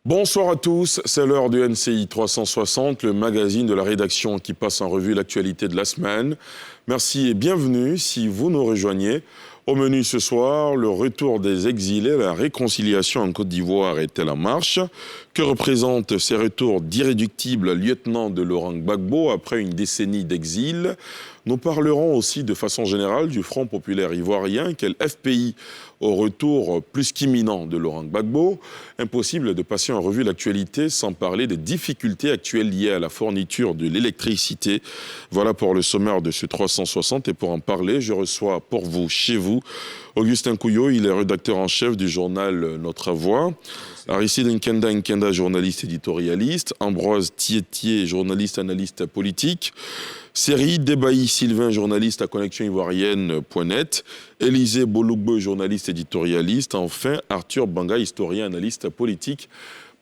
Bonsoir à tous, c'est l'heure du NCI 360, le magazine de la rédaction qui passe en revue l'actualité de la semaine. Merci et bienvenue si vous nous rejoignez. Au menu ce soir, le retour des exilés, la réconciliation en Côte d'Ivoire est-elle en marche? Que représentent ces retours d'irréductibles lieutenants de Laurent Gbagbo après une décennie d'exil? Nous parlerons aussi de façon générale du Front populaire ivoirien, quel FPI au retour plus qu'imminent de Laurent Gbagbo. Impossible de passer en revue l'actualité sans parler des difficultés actuelles liées à la fourniture de l'électricité. Voilà pour le sommaire de ce 360 et pour en parler, je reçois pour vous, chez vous, Augustin Couillot, il est rédacteur en chef du journal Notre Voix. Aristide Nkenda, journaliste éditorialiste. Ambroise Tiettier, journaliste analyste politique. Série Débailly Sylvain, journaliste à Connexion Ivoirienne.net. Élisée Bolugbo, journaliste éditorialiste. Enfin, Arthur Banga, historien analyste politique.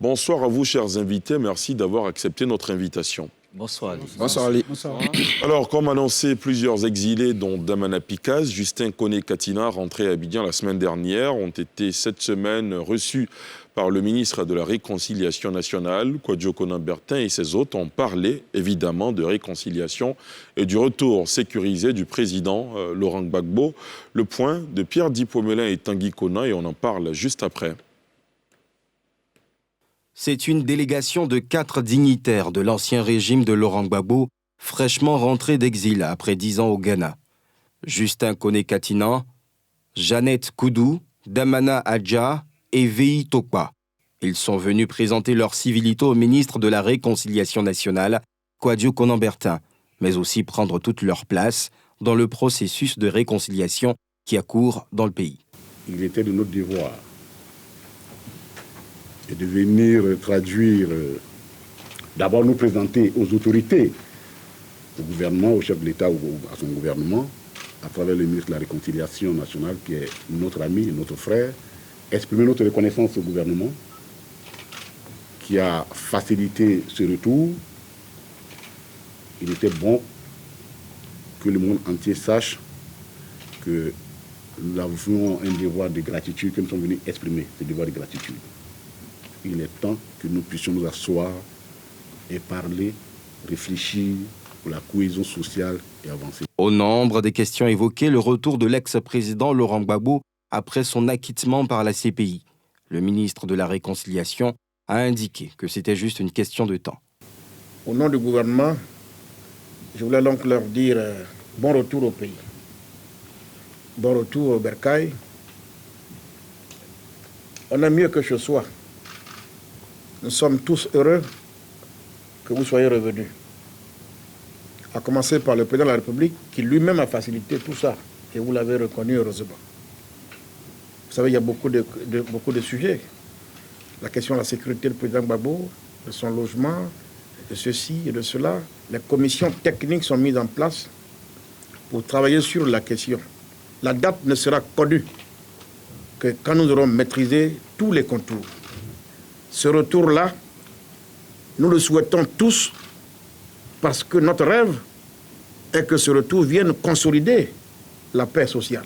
Bonsoir à vous, chers invités. Merci d'avoir accepté notre invitation. Bonsoir Ali. Bonsoir Ali. Bonsoir. Alors, comme annoncé, plusieurs exilés, dont Damana Pikas, Justin Koné-Katina, rentrés à Abidjan la semaine dernière, ont été cette semaine reçus par le ministre de la Réconciliation nationale, Kwadwo Konan-Bertin, et ses hôtes ont parlé évidemment de réconciliation et du retour sécurisé du président Laurent Gbagbo. Le point de Pierre Dipomelin et Tanguy Kona, et on en parle juste après. C'est une délégation de 4 dignitaires de l'ancien régime de Laurent Gbagbo, fraîchement rentrés d'exil après 10 ans au Ghana. Justin Koné-Katina, Jeannette Koudou, Damana Adja et Veyi Tokpa. Ils sont venus présenter leur civilité au ministre de la Réconciliation nationale, Kwadwo Konan-Bertin, mais aussi prendre toute leur place dans le processus de réconciliation qui accourt dans le pays. Il était de notre devoir de venir traduire, d'abord nous présenter aux autorités, au gouvernement, au chef de l'État, à son gouvernement, à travers le ministre de la Réconciliation nationale, qui est notre ami, notre frère, exprimer notre reconnaissance au gouvernement, qui a facilité ce retour. Il était bon que le monde entier sache que nous avons un devoir de gratitude, que nous sommes venus exprimer ce devoir de gratitude. Il est temps que nous puissions nous asseoir et parler, réfléchir pour la cohésion sociale et avancer. Au nombre des questions évoquées, le retour de l'ex-président Laurent Gbagbo après son acquittement par la CPI. Le ministre de la Réconciliation a indiqué que c'était juste une question de temps. Au nom du gouvernement, je voulais donc leur dire bon retour au pays. Bon retour au Bercail. On a mieux que ce soit. Nous sommes tous heureux que vous soyez revenus. À commencer par le président de la République, qui lui-même a facilité tout ça. Et vous l'avez reconnu, heureusement. Vous savez, il y a beaucoup de sujets. La question de la sécurité du président Gbagbo, de son logement, de ceci et de cela. Les commissions techniques sont mises en place pour travailler sur la question. La date ne sera connue que quand nous aurons maîtrisé tous les contours. Ce retour-là, nous le souhaitons tous parce que notre rêve est que ce retour vienne consolider la paix sociale.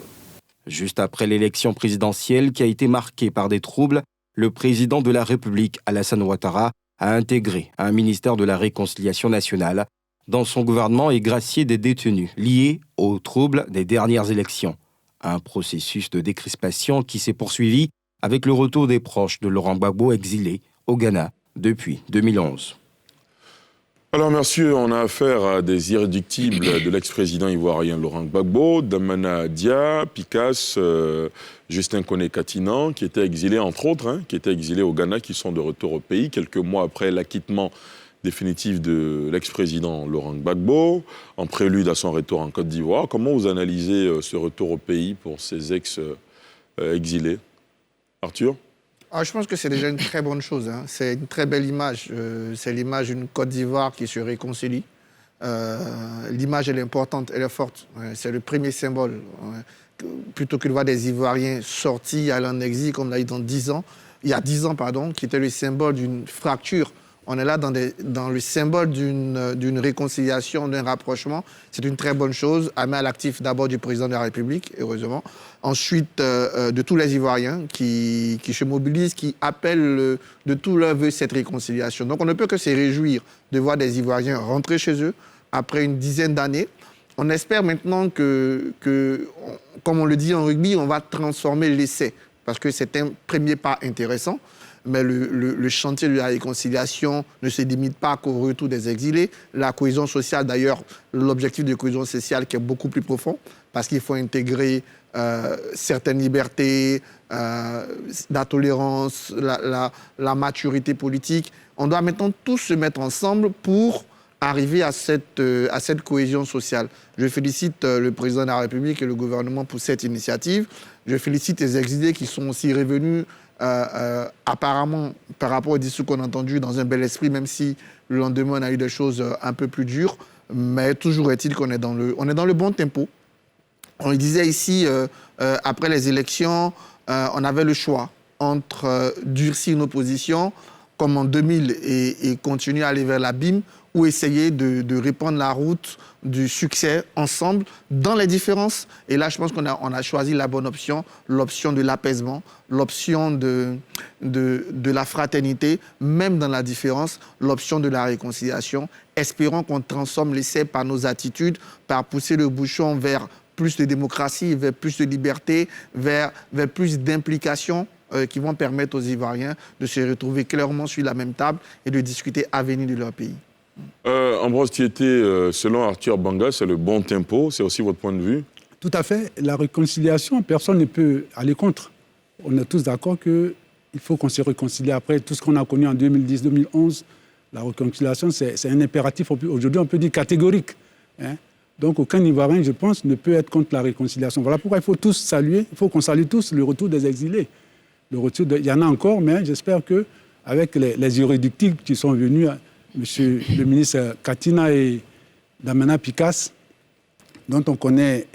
Juste après l'élection présidentielle qui a été marquée par des troubles, le président de la République, Alassane Ouattara, a intégré un ministère de la Réconciliation nationale dans son gouvernement et gracié des détenus liés aux troubles des dernières élections. Un processus de décrispation qui s'est poursuivi avec le retour des proches de Laurent Gbagbo exilé au Ghana depuis 2011. Alors merci, on a affaire à des irréductibles de l'ex-président ivoirien Laurent Gbagbo, Damana Dia, Pikas, Justin Koné-Katina, qui étaient exilés entre autres, qui étaient exilés au Ghana, qui sont de retour au pays, quelques mois après l'acquittement définitif de l'ex-président Laurent Gbagbo, en prélude à son retour en Côte d'Ivoire. Comment vous analysez ce retour au pays pour ces ex-exilés? Arthur? Je pense que c'est déjà une très bonne chose. C'est une très belle image. C'est l'image d'une Côte d'Ivoire qui se réconcilie. L'image, elle est importante, elle est forte. C'est le premier symbole. Plutôt que de voir des Ivoiriens sortis, aller en exil, comme on l'a dit il y a 10 ans, qui était le symbole d'une fracture On est là dans le symbole d'une réconciliation, d'un rapprochement. C'est une très bonne chose, à mettre à l'actif d'abord du président de la République, heureusement. Ensuite, de tous les Ivoiriens qui se mobilisent, qui appellent de tout leur vœu cette réconciliation. Donc on ne peut que se réjouir de voir des Ivoiriens rentrer chez eux après une dizaine d'années. On espère maintenant que, comme on le dit en rugby, on va transformer l'essai, parce que c'est un premier pas intéressant. Mais le chantier de la réconciliation ne se limite pas qu'au retour des exilés. La cohésion sociale, d'ailleurs, l'objectif de cohésion sociale qui est beaucoup plus profond, parce qu'il faut intégrer certaines libertés, la tolérance, la maturité politique. On doit maintenant tous se mettre ensemble pour arriver à cette cohésion sociale. Je félicite le président de la République et le gouvernement pour cette initiative. Je félicite les exilés qui sont aussi revenus apparemment, par rapport au discours qu'on a entendu, dans un bel esprit, même si le lendemain, on a eu des choses un peu plus dures. Mais toujours est-il qu'on est dans le bon tempo. On le disait ici, après les élections, on avait le choix entre durcir nos positions, comme en 2000, et continuer à aller vers l'abîme, ou essayer de répandre la route du succès ensemble dans les différences. Et là, je pense qu'on a choisi la bonne option, l'option de l'apaisement, l'option de la fraternité, même dans la différence, l'option de la réconciliation. Espérons qu'on transforme l'essai par nos attitudes, par pousser le bouchon vers plus de démocratie, vers plus de liberté, vers plus d'implication qui vont permettre aux Ivoiriens de se retrouver clairement sur la même table et de discuter l'avenir de leur pays. Ambroise Tieté, selon Arthur Banga, c'est le bon tempo, c'est aussi votre point de vue? Tout à fait. La réconciliation, personne ne peut aller contre. On est tous d'accord qu'il faut qu'on se réconcilie. Après tout ce qu'on a connu en 2010-2011, la réconciliation, c'est un impératif, aujourd'hui on peut dire catégorique. Hein. Donc aucun Ivoirien, je pense, ne peut être contre la réconciliation. Voilà pourquoi il faut tous saluer, il faut qu'on salue tous le retour des exilés. Il y en a encore, mais j'espère qu'avec les irréductibles qui sont venus, Monsieur le ministre Katina et Damena Picasse, dont on connaît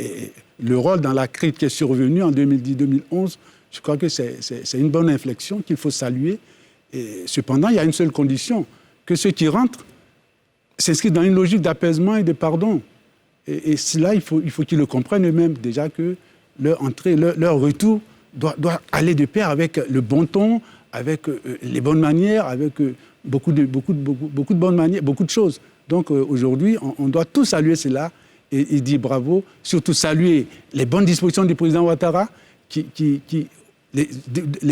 le rôle dans la crise qui est survenue en 2010-2011, je crois que c'est une bonne inflexion qu'il faut saluer. Et cependant, il y a une seule condition, que ceux qui rentrent s'inscrivent dans une logique d'apaisement et de pardon. Et cela, il faut qu'ils le comprennent eux-mêmes, déjà que leur entrée, leur retour doit aller de pair avec le bon ton, avec les bonnes manières, avec beaucoup de bonnes manières, beaucoup de choses. Donc aujourd'hui, on doit tous saluer cela et dire bravo, surtout saluer les bonnes dispositions du président Ouattara,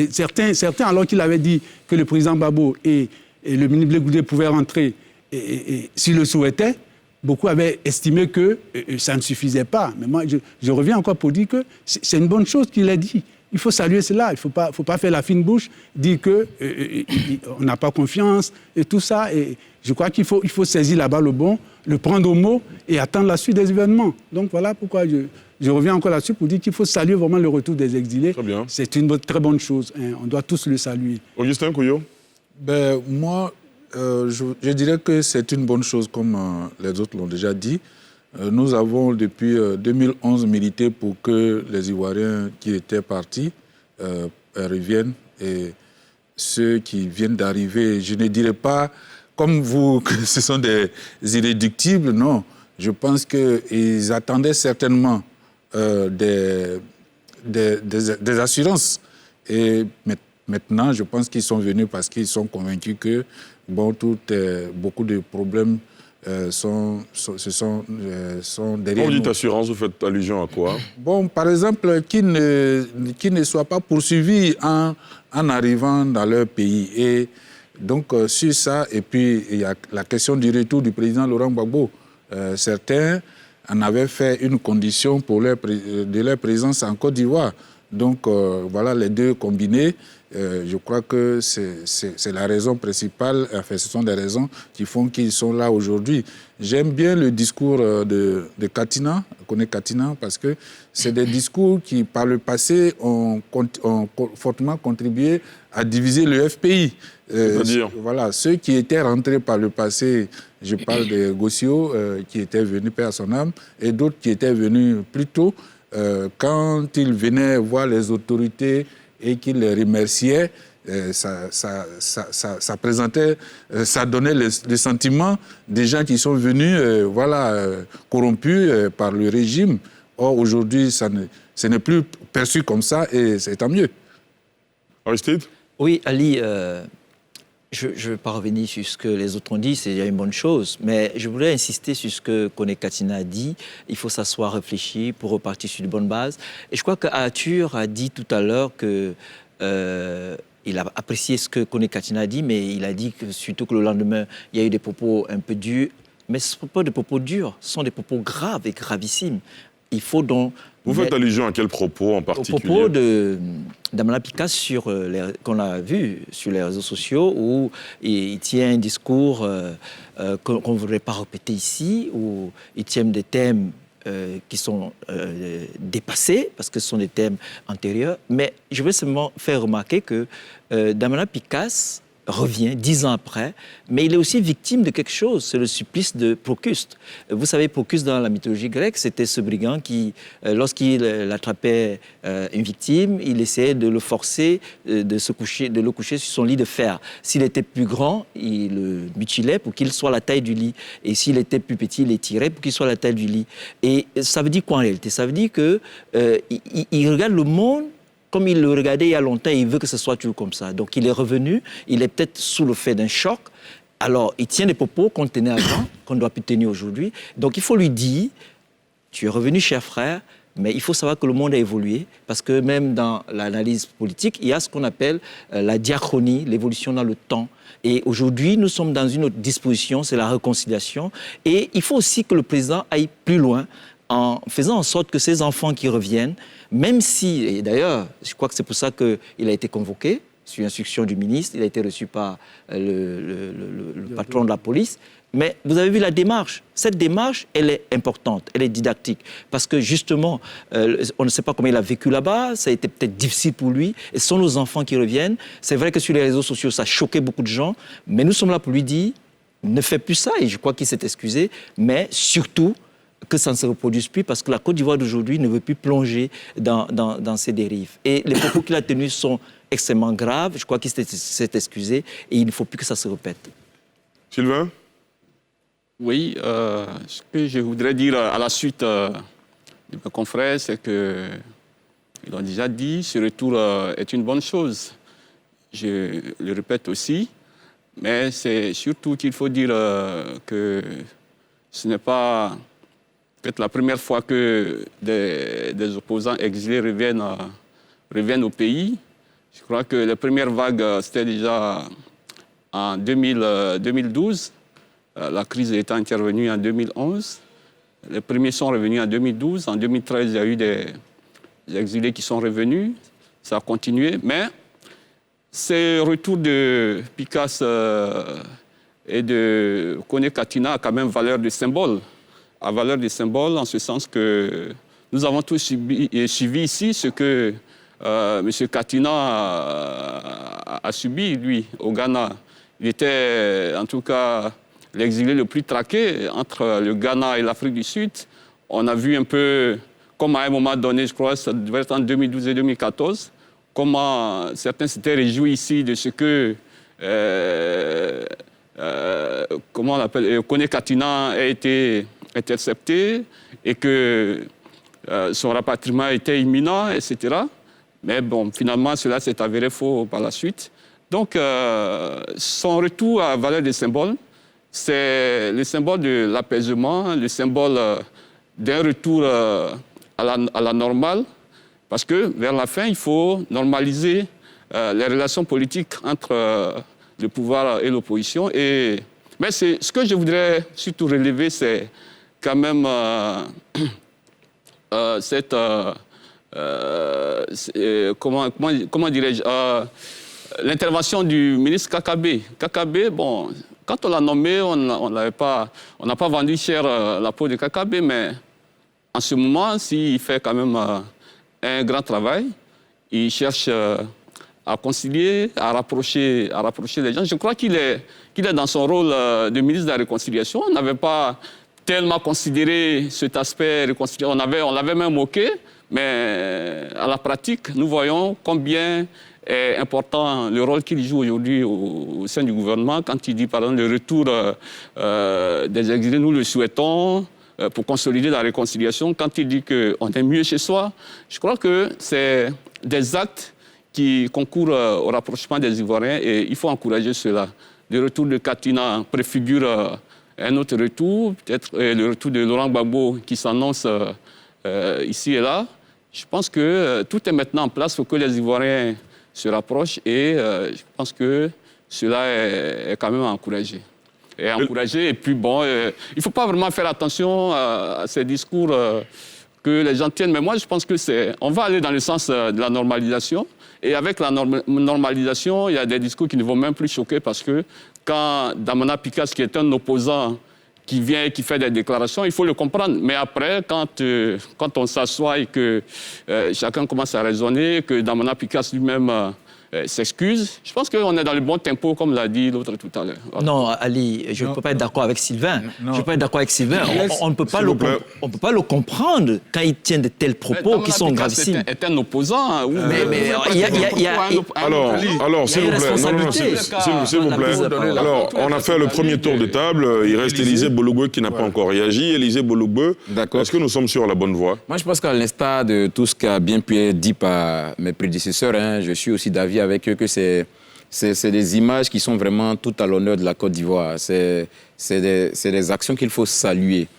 certains, alors qu'il avait dit que le président Gbagbo et le ministre Blé Goudé pouvaient rentrer et s'ils le souhaitaient, beaucoup avaient estimé que ça ne suffisait pas. Mais moi, je reviens encore pour dire que c'est une bonne chose qu'il ait dit. Il faut saluer cela. Il ne faut pas faire la fine bouche, dire qu'on n'a pas confiance et tout ça. Et je crois qu'il faut saisir la balle au bon, le prendre au mot et attendre la suite des événements. Donc voilà pourquoi je reviens encore là-dessus pour dire qu'il faut saluer vraiment le retour des exilés. Très bien. C'est une très bonne chose. Hein. On doit tous le saluer. Augustin Couillot? Moi, je dirais que c'est une bonne chose, comme les autres l'ont déjà dit. Nous avons, depuis 2011, milité pour que les Ivoiriens qui étaient partis reviennent. Et ceux qui viennent d'arriver, je ne dirais pas, comme vous, que ce sont des irréductibles, non. Je pense qu'ils attendaient certainement des assurances. Et maintenant, je pense qu'ils sont venus parce qu'ils sont convaincus que beaucoup de problèmes sont derrière nous. Quand vous dites assurance, vous faites allusion à quoi? Par exemple, qu'ils ne soient pas poursuivis en arrivant dans leur pays. Et donc, sur ça, et puis il y a la question du retour du président Laurent Gbagbo. Certains en avaient fait une condition de leur présence en Côte d'Ivoire. Donc, voilà les deux combinés. Je crois que c'est la raison principale, enfin, ce sont des raisons qui font qu'ils sont là aujourd'hui. J'aime bien le discours de Katina, on connaît Katina, parce que c'est des discours qui, par le passé, ont fortement contribué à diviser le FPI. C'est-à-dire voilà, ceux qui étaient rentrés par le passé, je parle de Gossio, qui était venu paix à son âme, et d'autres qui étaient venus plus tôt, quand ils venaient voir les autorités et qu'ils les remerciaient, ça présentait, ça donnait le sentiment des gens qui sont venus corrompus par le régime. Or, aujourd'hui, ce n'est plus perçu comme ça et c'est tant mieux. Aristide ? Oui, Ali, je ne vais pas revenir sur ce que les autres ont dit, c'est déjà une bonne chose, mais je voulais insister sur ce que Kone Katina a dit. Il faut s'asseoir, réfléchir pour repartir sur de bonnes bases. Et je crois qu'Arthur a dit tout à l'heure que il a apprécié ce que Kone Katina a dit, mais il a dit que surtout que le lendemain, il y a eu des propos un peu durs. Mais ce ne sont pas des propos durs, ce sont des propos graves et gravissimes. Il faut donc... Vous faites allusion à quel propos en particulier? Au propos d'Amana Pikas qu'on a vu sur les réseaux sociaux, où il tient un discours qu'on ne voudrait pas répéter ici, où il tient des thèmes qui sont dépassés, parce que ce sont des thèmes antérieurs. Mais je veux seulement faire remarquer que Damana Pikas revient 10 ans après, mais il est aussi victime de quelque chose, c'est le supplice de Procuste. Vous savez, Procuste, dans la mythologie grecque, c'était ce brigand qui, lorsqu'il attrapait une victime, il essayait de le forcer de le coucher sur son lit de fer. S'il était plus grand, il le mutilait pour qu'il soit la taille du lit. Et s'il était plus petit, il l'étirait pour qu'il soit la taille du lit. Et ça veut dire quoi en réalité? Ça veut dire qu'il regarde le monde comme il le regardait il y a longtemps, il veut que ce soit toujours comme ça. Donc il est revenu, il est peut-être sous le fait d'un choc. Alors il tient des propos qu'on tenait avant, qu'on ne doit plus tenir aujourd'hui. Donc il faut lui dire, tu es revenu cher frère, mais il faut savoir que le monde a évolué, parce que même dans l'analyse politique, il y a ce qu'on appelle la diachronie, l'évolution dans le temps. Et aujourd'hui, nous sommes dans une autre disposition, c'est la réconciliation. Et il faut aussi que le président aille plus loin, en faisant en sorte que ces enfants qui reviennent, même si, et d'ailleurs, je crois que c'est pour ça qu'il a été convoqué, sur instruction du ministre, il a été reçu par le patron de la police, mais vous avez vu la démarche. Cette démarche, elle est importante, elle est didactique, parce que justement, on ne sait pas comment il a vécu là-bas, ça a été peut-être difficile pour lui, et ce sont nos enfants qui reviennent. C'est vrai que sur les réseaux sociaux, ça a choqué beaucoup de gens, mais nous sommes là pour lui dire, ne fais plus ça, et je crois qu'il s'est excusé, mais surtout, que ça ne se reproduise plus, parce que la Côte d'Ivoire d'aujourd'hui ne veut plus plonger dans ces dérives. Et les propos qu'il a tenus sont extrêmement graves. Je crois qu'il s'est excusé et il ne faut plus que ça se répète. Sylvain? Oui, ce que je voudrais dire à la suite de mes confrères, c'est qu'ils l'ont déjà dit, ce retour est une bonne chose. Je le répète aussi, mais c'est surtout qu'il faut dire que ce n'est pas peut-être la première fois que des opposants exilés reviennent au pays. Je crois que la première vague, c'était déjà en 2012. La crise est intervenue en 2011. Les premiers sont revenus en 2012. En 2013, il y a eu des exilés qui sont revenus. Ça a continué. Mais ce retour de Pikas et de Kone Katina a quand même valeur de symbole. À valeur de symbole, en ce sens que nous avons tous suivi ici ce que M. Katina a subi, lui, au Ghana. Il était, en tout cas, l'exilé le plus traqué entre le Ghana et l'Afrique du Sud. On a vu un peu, comme à un moment donné, je crois, ça devait être en 2012 et 2014, comment certains s'étaient réjouis ici de ce que comment on appelle, Kone Katina a été intercepté et que son rapatriement était imminent, etc. Mais bon, finalement, cela s'est avéré faux par la suite. Donc, son retour à valeur des symboles, c'est le symbole de l'apaisement, le symbole d'un retour à la normale, parce que vers la fin, il faut normaliser les relations politiques entre le pouvoir et l'opposition. Mais ce que je voudrais surtout relever, c'est quand même cette... comment dirais-je, l'intervention du ministre Kakabe. Kakabe, bon, quand on l'a nommé, on n'a pas vendu cher la peau de Kakabe, mais en ce moment, s'il fait quand même un grand travail, il cherche à concilier, à rapprocher les gens. Je crois qu'il est dans son rôle de ministre de la Réconciliation. On n'avait pas tellement considéré cet aspect réconciliation. On l'avait même moqué, mais à la pratique, nous voyons combien est important, le rôle qu'il joue aujourd'hui au sein du gouvernement, quand il dit, par exemple, le retour des exilés, nous le souhaitons, pour consolider la réconciliation, quand il dit qu'on est mieux chez soi, je crois que c'est des actes qui concourent au rapprochement des Ivoiriens et il faut encourager cela. Le retour de Katina préfigure un autre retour, peut-être le retour de Laurent Gbagbo qui s'annonce ici et là. Je pense que tout est maintenant en place pour que les Ivoiriens se rapprochent et je pense que cela est quand même à encourager. Et puis bon, il ne faut pas vraiment faire attention à ces discours que les gens tiennent. Mais moi, je pense que on va aller dans le sens de la normalisation. Et avec la normalisation, il y a des discours qui ne vont même plus choquer parce que quand Damana Pikas, qui est un opposant, qui vient et qui fait des déclarations, il faut le comprendre. Mais après, quand on s'assoit et que chacun commence à raisonner, que Damana Pikas lui-même s'excuse, je pense qu'on est dans le bon tempo, comme l'a dit l'autre tout à l'heure. Voilà. Non, Ali, je ne peux pas être d'accord avec Sylvain. Je ne peux pas être d'accord avec Sylvain. On ne peut pas le comprendre quand il tient de tels propos qui sont gravissimes. Est un opposant. Mais il y a... Alors, s'il vous plaît. S'il vous plaît. Alors, on a fait le premier tour de table. Il reste Élisée Bologbe qui n'a pas encore réagi. Élisée Bologbe, est-ce que nous sommes sur la bonne voie? Moi, je pense qu'à l'instar de tout ce qui a bien pu être dit par mes prédécesseurs, je suis aussi d'avis avec eux que c'est des images qui sont vraiment tout à l'honneur de la Côte d'Ivoire. C'est des actions qu'il faut saluer.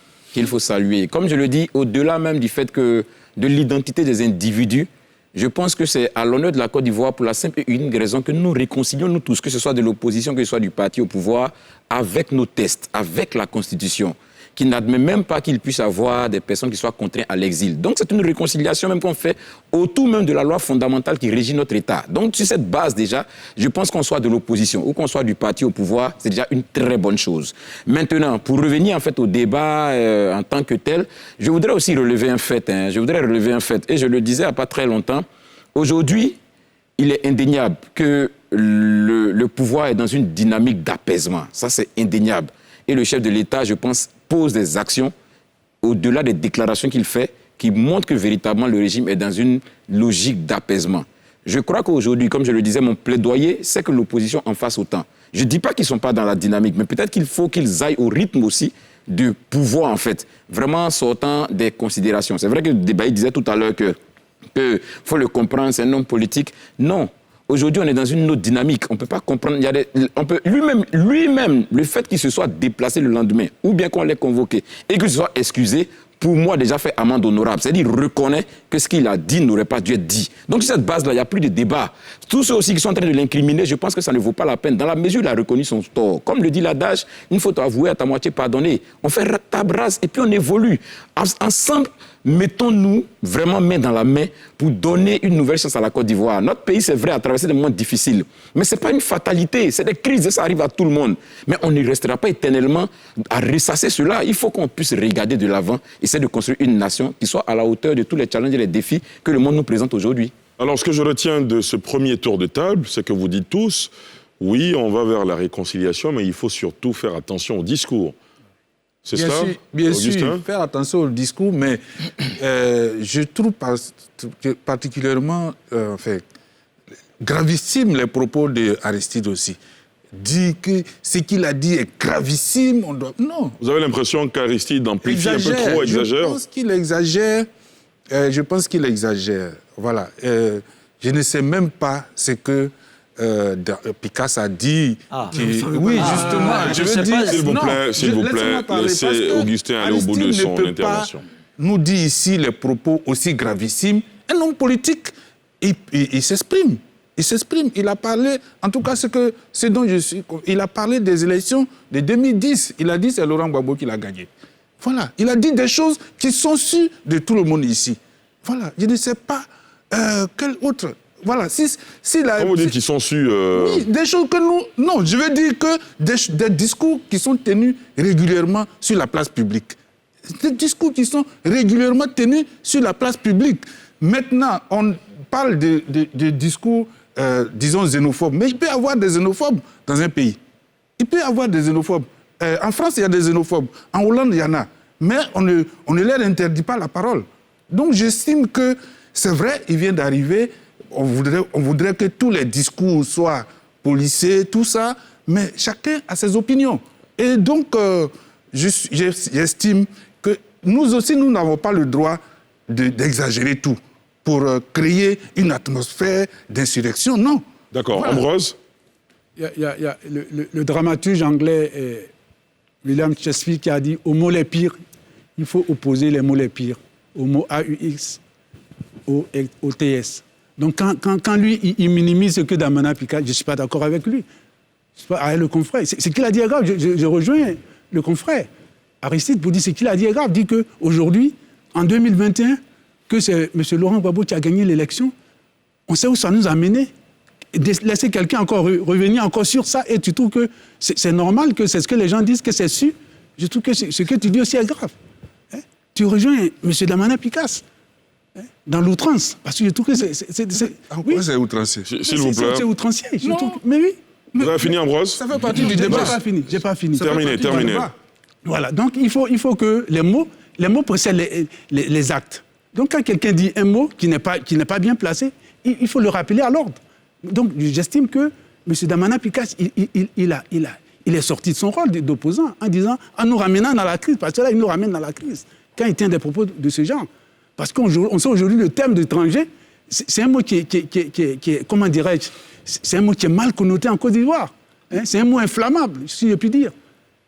Comme je le dis, au-delà même du fait que de l'identité des individus, je pense que c'est à l'honneur de la Côte d'Ivoire pour la simple et unique raison que nous réconcilions nous tous, que ce soit de l'opposition, que ce soit du parti au pouvoir, avec nos textes, avec la Constitution, qui n'admet même pas qu'il puisse avoir des personnes qui soient contraintes à l'exil. Donc c'est une réconciliation même qu'on fait autour même de la loi fondamentale qui régit notre État. Donc sur cette base déjà, je pense qu'on soit de l'opposition ou qu'on soit du parti au pouvoir, c'est déjà une très bonne chose. Maintenant, pour revenir en fait au débat en tant que tel, je voudrais aussi relever un fait. Et je le disais il n'y a pas très longtemps. Aujourd'hui, il est indéniable que le pouvoir est dans une dynamique d'apaisement. Ça, c'est indéniable. Et le chef de l'État, je pense, pose des actions au-delà des déclarations qu'il fait qui montrent que véritablement le régime est dans une logique d'apaisement. Je crois qu'aujourd'hui, comme je le disais, mon plaidoyer, c'est que l'opposition en fasse autant. Je ne dis pas qu'ils ne sont pas dans la dynamique, mais peut-être qu'il faut qu'ils aillent au rythme aussi du pouvoir, en fait, vraiment sortant des considérations. C'est vrai que Débaï disait tout à l'heure que faut le comprendre, c'est un homme politique. Non. Aujourd'hui, on est dans une autre dynamique. On ne peut pas comprendre. Lui-même, le fait qu'il se soit déplacé le lendemain, ou bien qu'on l'ait convoqué, et qu'il se soit excusé, pour moi, déjà fait amende honorable. C'est-à-dire, il reconnaît que ce qu'il a dit n'aurait pas dû être dit. Donc, sur cette base-là, il n'y a plus de débat. Tous ceux aussi qui sont en train de l'incriminer, je pense que ça ne vaut pas la peine. Dans la mesure où il a reconnu son tort. Comme le dit l'adage, une faute avouée à ta moitié pardonnée. On fait table rase et puis on évolue. Ensemble, mettons-nous vraiment main dans la main pour donner une nouvelle chance à la Côte d'Ivoire. Notre pays, c'est vrai, a traversé des moments difficiles. Mais ce n'est pas une fatalité. C'est des crises et ça arrive à tout le monde. Mais on ne restera pas éternellement à ressasser cela. Il faut qu'on puisse regarder de l'avant, essayer de construire une nation qui soit à la hauteur de tous les challenges et les défis que le monde nous présente aujourd'hui. Alors, ce que je retiens de ce premier tour de table, c'est que vous dites tous, oui, on va vers la réconciliation, mais il faut surtout faire attention au discours. C'est ça, bien Augustin? sûr, faire attention au discours, mais je trouve particulièrement gravissime les propos d'Aristide aussi. Dit que ce qu'il a dit est gravissime, on doit... Non. Vous avez l'impression qu'Aristide amplifie un peu trop, exagère? Je pense qu'il exagère. Voilà. Je ne sais même pas ce que Picasso a dit. Oui, justement. Je veux dire, s'il vous plaît, laissez Augustin aller au bout de son intervention. Nous dit ici les propos aussi gravissimes. Un homme politique, il s'exprime. Il a parlé, en tout cas, ce dont je suis. Il a parlé des élections de 2010. Il a dit que c'est Laurent Gbagbo qui l'a gagné. Voilà. Il a dit des choses qui sont sûres de tout le monde ici. Voilà. Je ne sais pas quel autre. Voilà. Quand vous dites qu'ils sont sûrs. Oui, des choses que nous. Non, je veux dire que des discours qui sont tenus régulièrement sur la place publique. Des discours qui sont régulièrement tenus sur la place publique. Maintenant, on parle de discours, disons, xénophobes. Mais il peut y avoir des xénophobes dans un pays. Il peut y avoir des xénophobes. En France, il y a des xénophobes. En Hollande, il y en a. Mais on ne leur interdit pas la parole. Donc, j'estime que c'est vrai, il vient d'arriver. on voudrait que tous les discours soient policés, tout ça, mais chacun a ses opinions. Et donc, j'estime que nous aussi, nous n'avons pas le droit d'exagérer tout pour créer une atmosphère d'insurrection, non. D'accord. Voilà. Ambroise? Il y a le dramaturge anglais William Shakespeare qui a dit aux mots les pires, il faut opposer les mots les pires, aux mots AUX, aux TS. Donc quand lui, il minimise ce que Damana Picas, je ne suis pas d'accord avec lui. Je suis pas avec le confrère. C'est qu'il a dit est grave, je rejoins le confrère. Aristide pour dire ce qu'il a dit est grave, dit qu'aujourd'hui, en 2021, que c'est M. Laurent Gbagbo qui a gagné l'élection, on sait où ça nous a menés. Laisser quelqu'un encore revenir encore sur ça, et tu trouves que c'est normal, que c'est ce que les gens disent, que c'est sûr. Je trouve que ce que tu dis aussi est grave. Hein? Tu rejoins M. Damana Picas dans l'outrance, parce que je trouve que c'est... En quoi c'est outrancier? S'il vous plaît. C'est outrancier. Mais oui. Vous avez fini, Ambroise? Ça fait partie du débat. J'ai pas fini. Terminé. Voilà, donc il faut que les mots précèdent les actes. Donc quand quelqu'un dit un mot qui n'est pas bien placé, il faut le rappeler à l'ordre. Donc j'estime que M. Damana Picas, il est sorti de son rôle d'opposant en nous ramenant dans la crise, parce que là, il nous ramène dans la crise, quand il tient des propos de ce genre. Parce qu'on sait aujourd'hui le terme d'étranger, c'est un mot qui est comment dirais-je, c'est un mot qui est mal connoté en Côte d'Ivoire. Hein, c'est un mot inflammable, si je puis dire.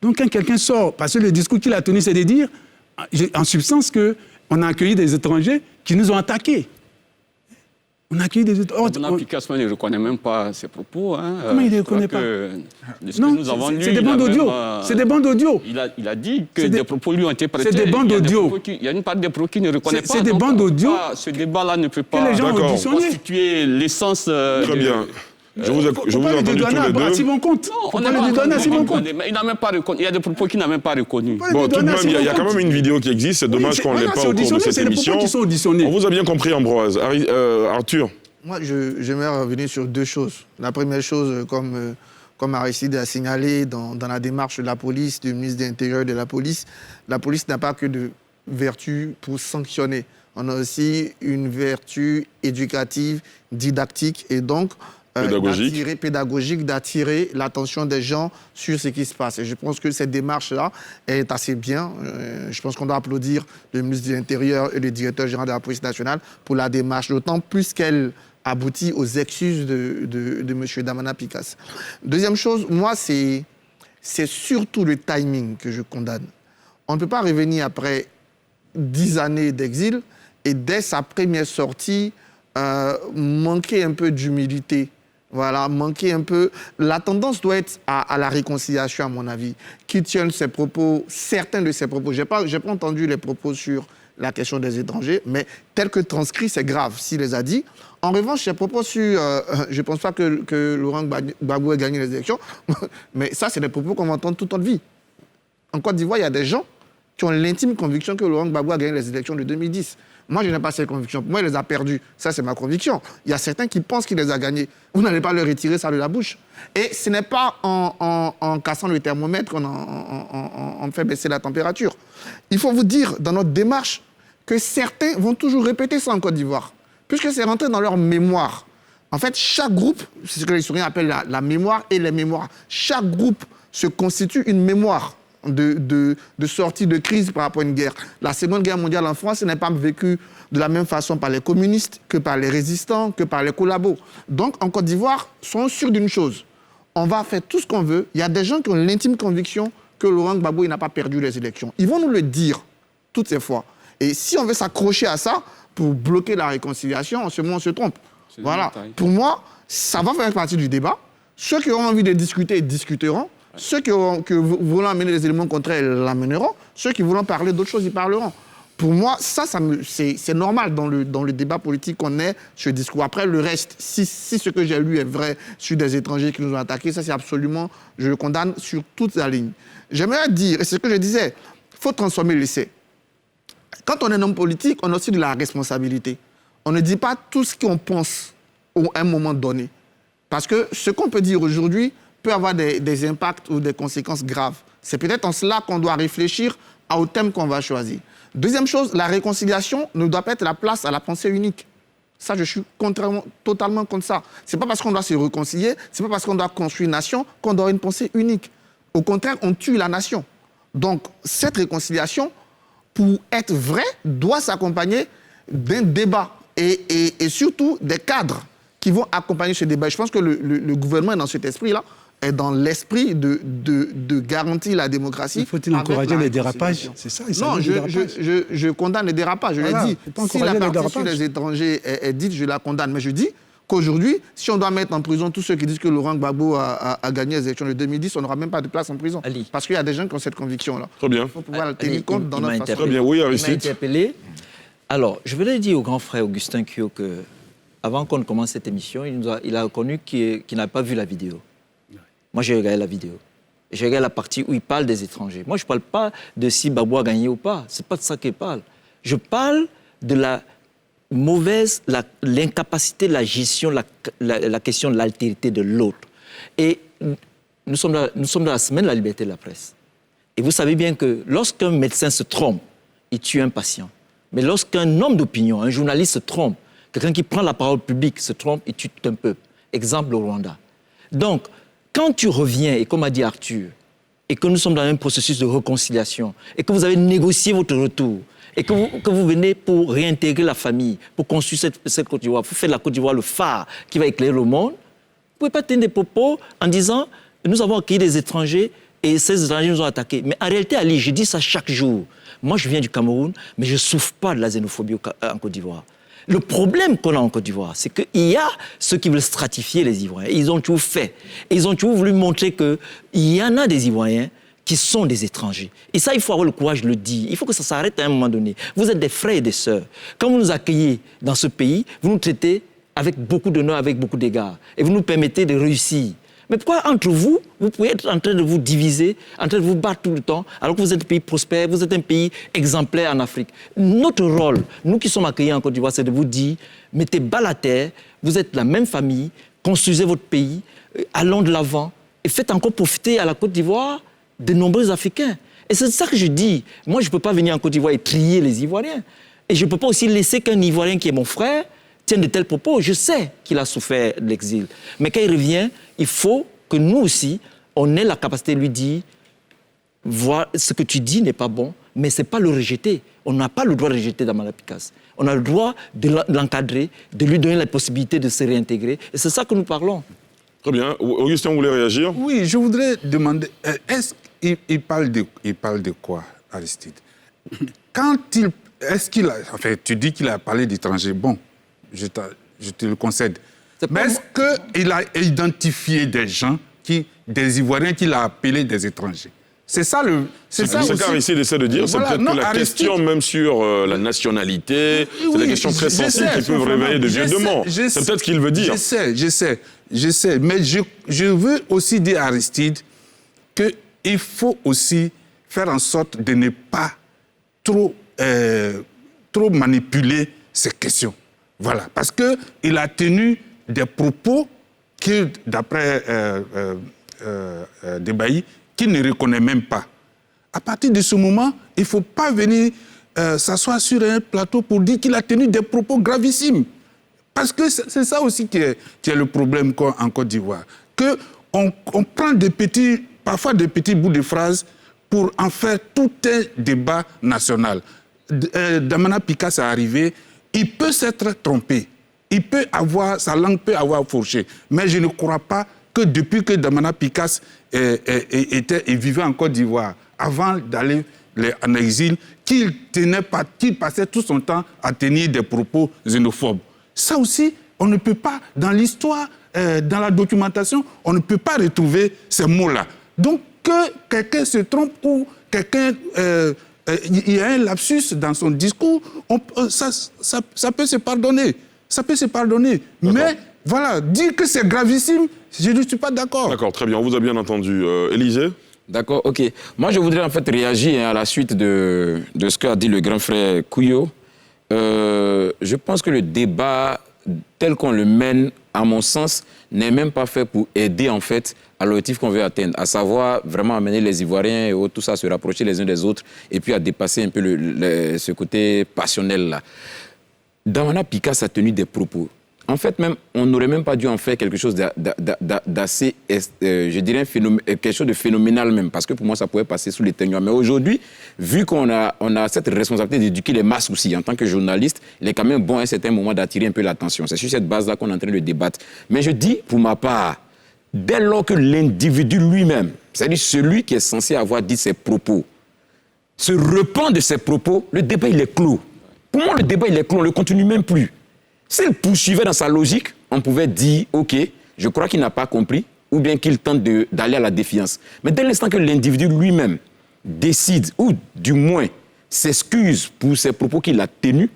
Donc quand quelqu'un sort, parce que le discours qu'il a tenu, c'est de dire, en substance, qu'on a accueilli des étrangers qui nous ont attaqués. On a accueilli des étrangers. Damana Picas ne reconnaît même pas ses propos. Hein. Comment il ne les reconnaît pas? Non, c'est des bandes audio. C'est des bandes audio. Il a dit que des propos lui ont été prêtés. C'est des bandes audio. Il y a une part des propos qu'il ne reconnaît pas. C'est des bandes audio. Ce débat-là ne peut pas constituer l'essence. Très bien. Je vous ai entendu tous les deux. On n'a pas dédouané à Simon Comte. Il n'a même pas reconnu. Il y a des propos qu'il n'a même pas reconnus. Bon, tout de même, il y a quand même une vidéo qui existe. C'est dommage qu'on ne l'ait pas au cours de cette émission. On vous a bien compris, Ambroise. Arthur? Moi, j'aimerais revenir sur deux choses. La première chose, comme Aristide a signalé dans la démarche de la police, du ministre de l'Intérieur de la police n'a pas que de vertu pour sanctionner. On a aussi une vertu éducative, didactique et donc pédagogique, d'attirer l'attention des gens sur ce qui se passe. Et je pense que cette démarche-là est assez bien. Je pense qu'on doit applaudir le ministre de l'Intérieur et le directeur général de la police nationale pour la démarche, d'autant plus qu'elle aboutit aux excuses de M. Damana Picas. Deuxième chose, moi, c'est surtout le timing que je condamne. On ne peut pas revenir après 10 années d'exil et dès sa première sortie, manquer un peu d'humilité. Voilà, manquer un peu. La tendance doit être à la réconciliation, à mon avis. Qui tiennent ses propos, certains de ses propos. Je n'ai pas entendu les propos sur la question des étrangers, mais tel que transcrit, c'est grave s'il les a dit. En revanche, ses propos sur... je ne pense pas que Laurent Gbagbo ait gagné les élections, mais ça, c'est des propos qu'on va entendre toute notre vie. En Côte d'Ivoire, il y a des gens qui ont l'intime conviction que Laurent Gbagbo a gagné les élections de 2010. Moi, je n'ai pas cette conviction. Pour moi, il les a perdus. Ça, c'est ma conviction. Il y a certains qui pensent qu'il les a gagnés. Vous n'allez pas leur retirer ça de la bouche. Et ce n'est pas en cassant le thermomètre qu'on fait baisser la température. Il faut vous dire, dans notre démarche, que certains vont toujours répéter ça en Côte d'Ivoire, puisque c'est rentré dans leur mémoire. En fait, chaque groupe, c'est ce que les historiens appellent la mémoire et les mémoires, chaque groupe se constitue une mémoire de sortie de crise par rapport à une guerre. La Seconde Guerre mondiale en France n'est pas vécue de la même façon par les communistes que par les résistants, que par les collabos. Donc, en Côte d'Ivoire, soyons sûrs d'une chose. On va faire tout ce qu'on veut. Il y a des gens qui ont l'intime conviction que Laurent Gbagbo n'a pas perdu les élections. Ils vont nous le dire toutes ces fois. Et si on veut s'accrocher à ça pour bloquer la réconciliation, en ce moment, on se trompe. Voilà. Pour moi, ça va faire partie du débat. Ceux qui auront envie de discuter, discuteront. Ceux qui voudront amener des éléments contraires, l'amèneront. Ceux qui voudront parler d'autres choses, ils parleront. Pour moi, c'est normal dans le débat politique qu'on ait ce discours. Après, le reste, si ce que j'ai lu est vrai sur des étrangers qui nous ont attaqués, ça, c'est absolument, je le condamne sur toute la ligne. J'aimerais dire, et c'est ce que je disais, il faut transformer l'essai. Quand on est un homme politique, on a aussi de la responsabilité. On ne dit pas tout ce qu'on pense à un moment donné. Parce que ce qu'on peut dire aujourd'hui peut avoir des impacts ou des conséquences graves. C'est peut-être en cela qu'on doit réfléchir au thème qu'on va choisir. Deuxième chose, la réconciliation ne doit pas être la place à la pensée unique. Ça, je suis totalement contre ça. C'est pas parce qu'on doit se réconcilier, c'est pas parce qu'on doit construire une nation qu'on doit avoir une pensée unique. Au contraire, on tue la nation. Donc, cette réconciliation, pour être vraie, doit s'accompagner d'un débat et surtout des cadres qui vont accompagner ce débat. Je pense que le gouvernement est dans cet esprit-là, est dans l'esprit de garantir la démocratie. Faut-il encourager les dérapages? C'est ça, non, je condamne les dérapages, je l'ai dit. Si la partie sur les étrangers est dite, je la condamne. Mais je dis qu'aujourd'hui, si on doit mettre en prison tous ceux qui disent que Laurent Gbagbo a gagné les élections de 2010, on n'aura même pas de place en prison. Ali. Parce qu'il y a des gens qui ont cette conviction-là. Très bien. Il faut pouvoir tenir compte dans notre façon. Très bien, oui, Aristide. Il m'a interpellé. Alors, je voulais dire au grand frère Augustin Kyo que, avant qu'on ne commence cette émission, il a reconnu qu'il n'a pas vu la vidéo. Moi, j'ai regardé la vidéo. J'ai regardé la partie où il parle des étrangers. Moi, je ne parle pas de si Gbagbo a gagné ou pas. Ce n'est pas de ça qu'il parle. Je parle de la l'incapacité de la gestion, la question de l'altérité de l'autre. Et nous sommes dans la semaine de la liberté de la presse. Et vous savez bien que lorsqu'un médecin se trompe, il tue un patient. Mais lorsqu'un homme d'opinion, un journaliste se trompe, quelqu'un qui prend la parole publique se trompe, il tue tout un peuple. Exemple, le Rwanda. Donc, quand tu reviens, et comme a dit Arthur, et que nous sommes dans un processus de réconciliation, et que vous avez négocié votre retour, et que vous venez pour réintégrer la famille, pour construire cette Côte d'Ivoire, pour faire de la Côte d'Ivoire le phare qui va éclairer le monde, vous ne pouvez pas tenir des propos en disant « nous avons accueilli des étrangers et ces étrangers nous ont attaqués ». Mais en réalité, Ali, je dis ça chaque jour. Moi, je viens du Cameroun, mais je ne souffre pas de la xénophobie en Côte d'Ivoire. Le problème qu'on a en Côte d'Ivoire, c'est qu'il y a ceux qui veulent stratifier les Ivoiriens. Ils ont toujours fait. Et ils ont toujours voulu montrer qu'il y en a des Ivoiriens qui sont des étrangers. Et ça, il faut avoir le courage de le dire. Il faut que ça s'arrête à un moment donné. Vous êtes des frères et des sœurs. Quand vous nous accueillez dans ce pays, vous nous traitez avec beaucoup d'honneur, avec beaucoup d'égards. Et vous nous permettez de réussir. Mais pourquoi entre vous, vous pouvez être en train de vous diviser, en train de vous battre tout le temps, alors que vous êtes un pays prospère, vous êtes un pays exemplaire en Afrique? Notre rôle, nous qui sommes accueillis en Côte d'Ivoire, c'est de vous dire, mettez balle à terre, vous êtes la même famille, construisez votre pays, allons de l'avant, et faites encore profiter à la Côte d'Ivoire de nombreux Africains. Et c'est ça que je dis. Moi, je ne peux pas venir en Côte d'Ivoire et trier les Ivoiriens. Et je ne peux pas aussi laisser qu'un Ivoirien qui est mon frère tienne de tels propos. Je sais qu'il a souffert de l'exil. Mais quand il revient, il faut que nous aussi, on ait la capacité de lui dire « Voilà, ce que tu dis n'est pas bon, mais ce n'est pas le rejeter. On n'a pas le droit de rejeter Damala Picasse. On a le droit de l'encadrer, de lui donner la possibilité de se réintégrer. Et c'est ça que nous parlons. » Très bien. Augustin, vous voulez réagir? Oui, je voudrais demander, est-ce qu'il parle de quoi, Aristide? Est-ce qu'il a... Enfin, tu dis qu'il a parlé d'étrangers. Bon, je te le concède. Mais est-ce qu'il a identifié des gens, des Ivoiriens qu'il a appelés des étrangers? C'est ça le... C'est ça qu'Aristide essaie de dire, voilà, c'est peut-être que la question même sur la nationalité, c'est des questions très sensibles qui peuvent réveiller de vieux démons. C'est peut-être ce qu'il veut dire. Je sais. Mais je veux aussi dire à Aristide qu'il faut aussi faire en sorte de ne pas trop manipuler ces questions. Voilà. Parce qu'il a tenu des propos que, d'après Debailly, qu'il ne reconnaît même pas. À partir de ce moment, il ne faut pas venir s'asseoir sur un plateau pour dire qu'il a tenu des propos gravissimes. Parce que c'est ça aussi qui est le problème en Côte d'Ivoire. Qu'on prend parfois des petits bouts de phrases pour en faire tout un débat national. Damana Picasse est arrivé, il peut s'être trompé. Sa langue peut avoir fourché. Mais je ne crois pas que depuis que Damana Picasse vivait en Côte d'Ivoire, avant d'aller en exil, qu'il passait tout son temps à tenir des propos xénophobes. Ça aussi, on ne peut pas, dans l'histoire, dans la documentation, on ne peut pas retrouver ces mots-là. Donc, que quelqu'un se trompe ou quelqu'un... il y a un lapsus dans son discours, ça peut se pardonner. Ça peut se pardonner. Mais, voilà, dire que c'est gravissime, je ne suis pas d'accord. D'accord, très bien. On vous a bien entendu. Élisée? D'accord, ok. Moi, je voudrais en fait réagir à la suite de ce qu'a dit le grand frère Kouyo. Je pense que le débat, tel qu'on le mène, à mon sens, n'est même pas fait pour aider en fait à l'objectif qu'on veut atteindre, à savoir vraiment amener les Ivoiriens et autres, tout ça, se rapprocher les uns des autres et puis à dépasser un peu ce côté passionnel-là. Damana Picasse a tenu des propos. En fait, même, on n'aurait même pas dû en faire quelque chose d'assez, je dirais, quelque chose de phénoménal même, parce que pour moi, ça pouvait passer sous les ténors. Mais aujourd'hui, vu qu'on a cette responsabilité d'éduquer les masses aussi, en tant que journaliste, il est quand même bon à un certain moment d'attirer un peu l'attention. C'est sur cette base-là qu'on est en train de débattre. Mais je dis, pour ma part, dès lors que l'individu lui-même, c'est-à-dire celui qui est censé avoir dit ses propos, se repent de ses propos, le débat, il est clos. Pour moi, le débat, il est clos, on ne le continue même plus. S'il poursuivait dans sa logique, on pouvait dire, OK, je crois qu'il n'a pas compris, ou bien qu'il tente d'aller à la défiance. Mais dès l'instant que l'individu lui-même décide, ou du moins s'excuse pour ses propos qu'il a tenus,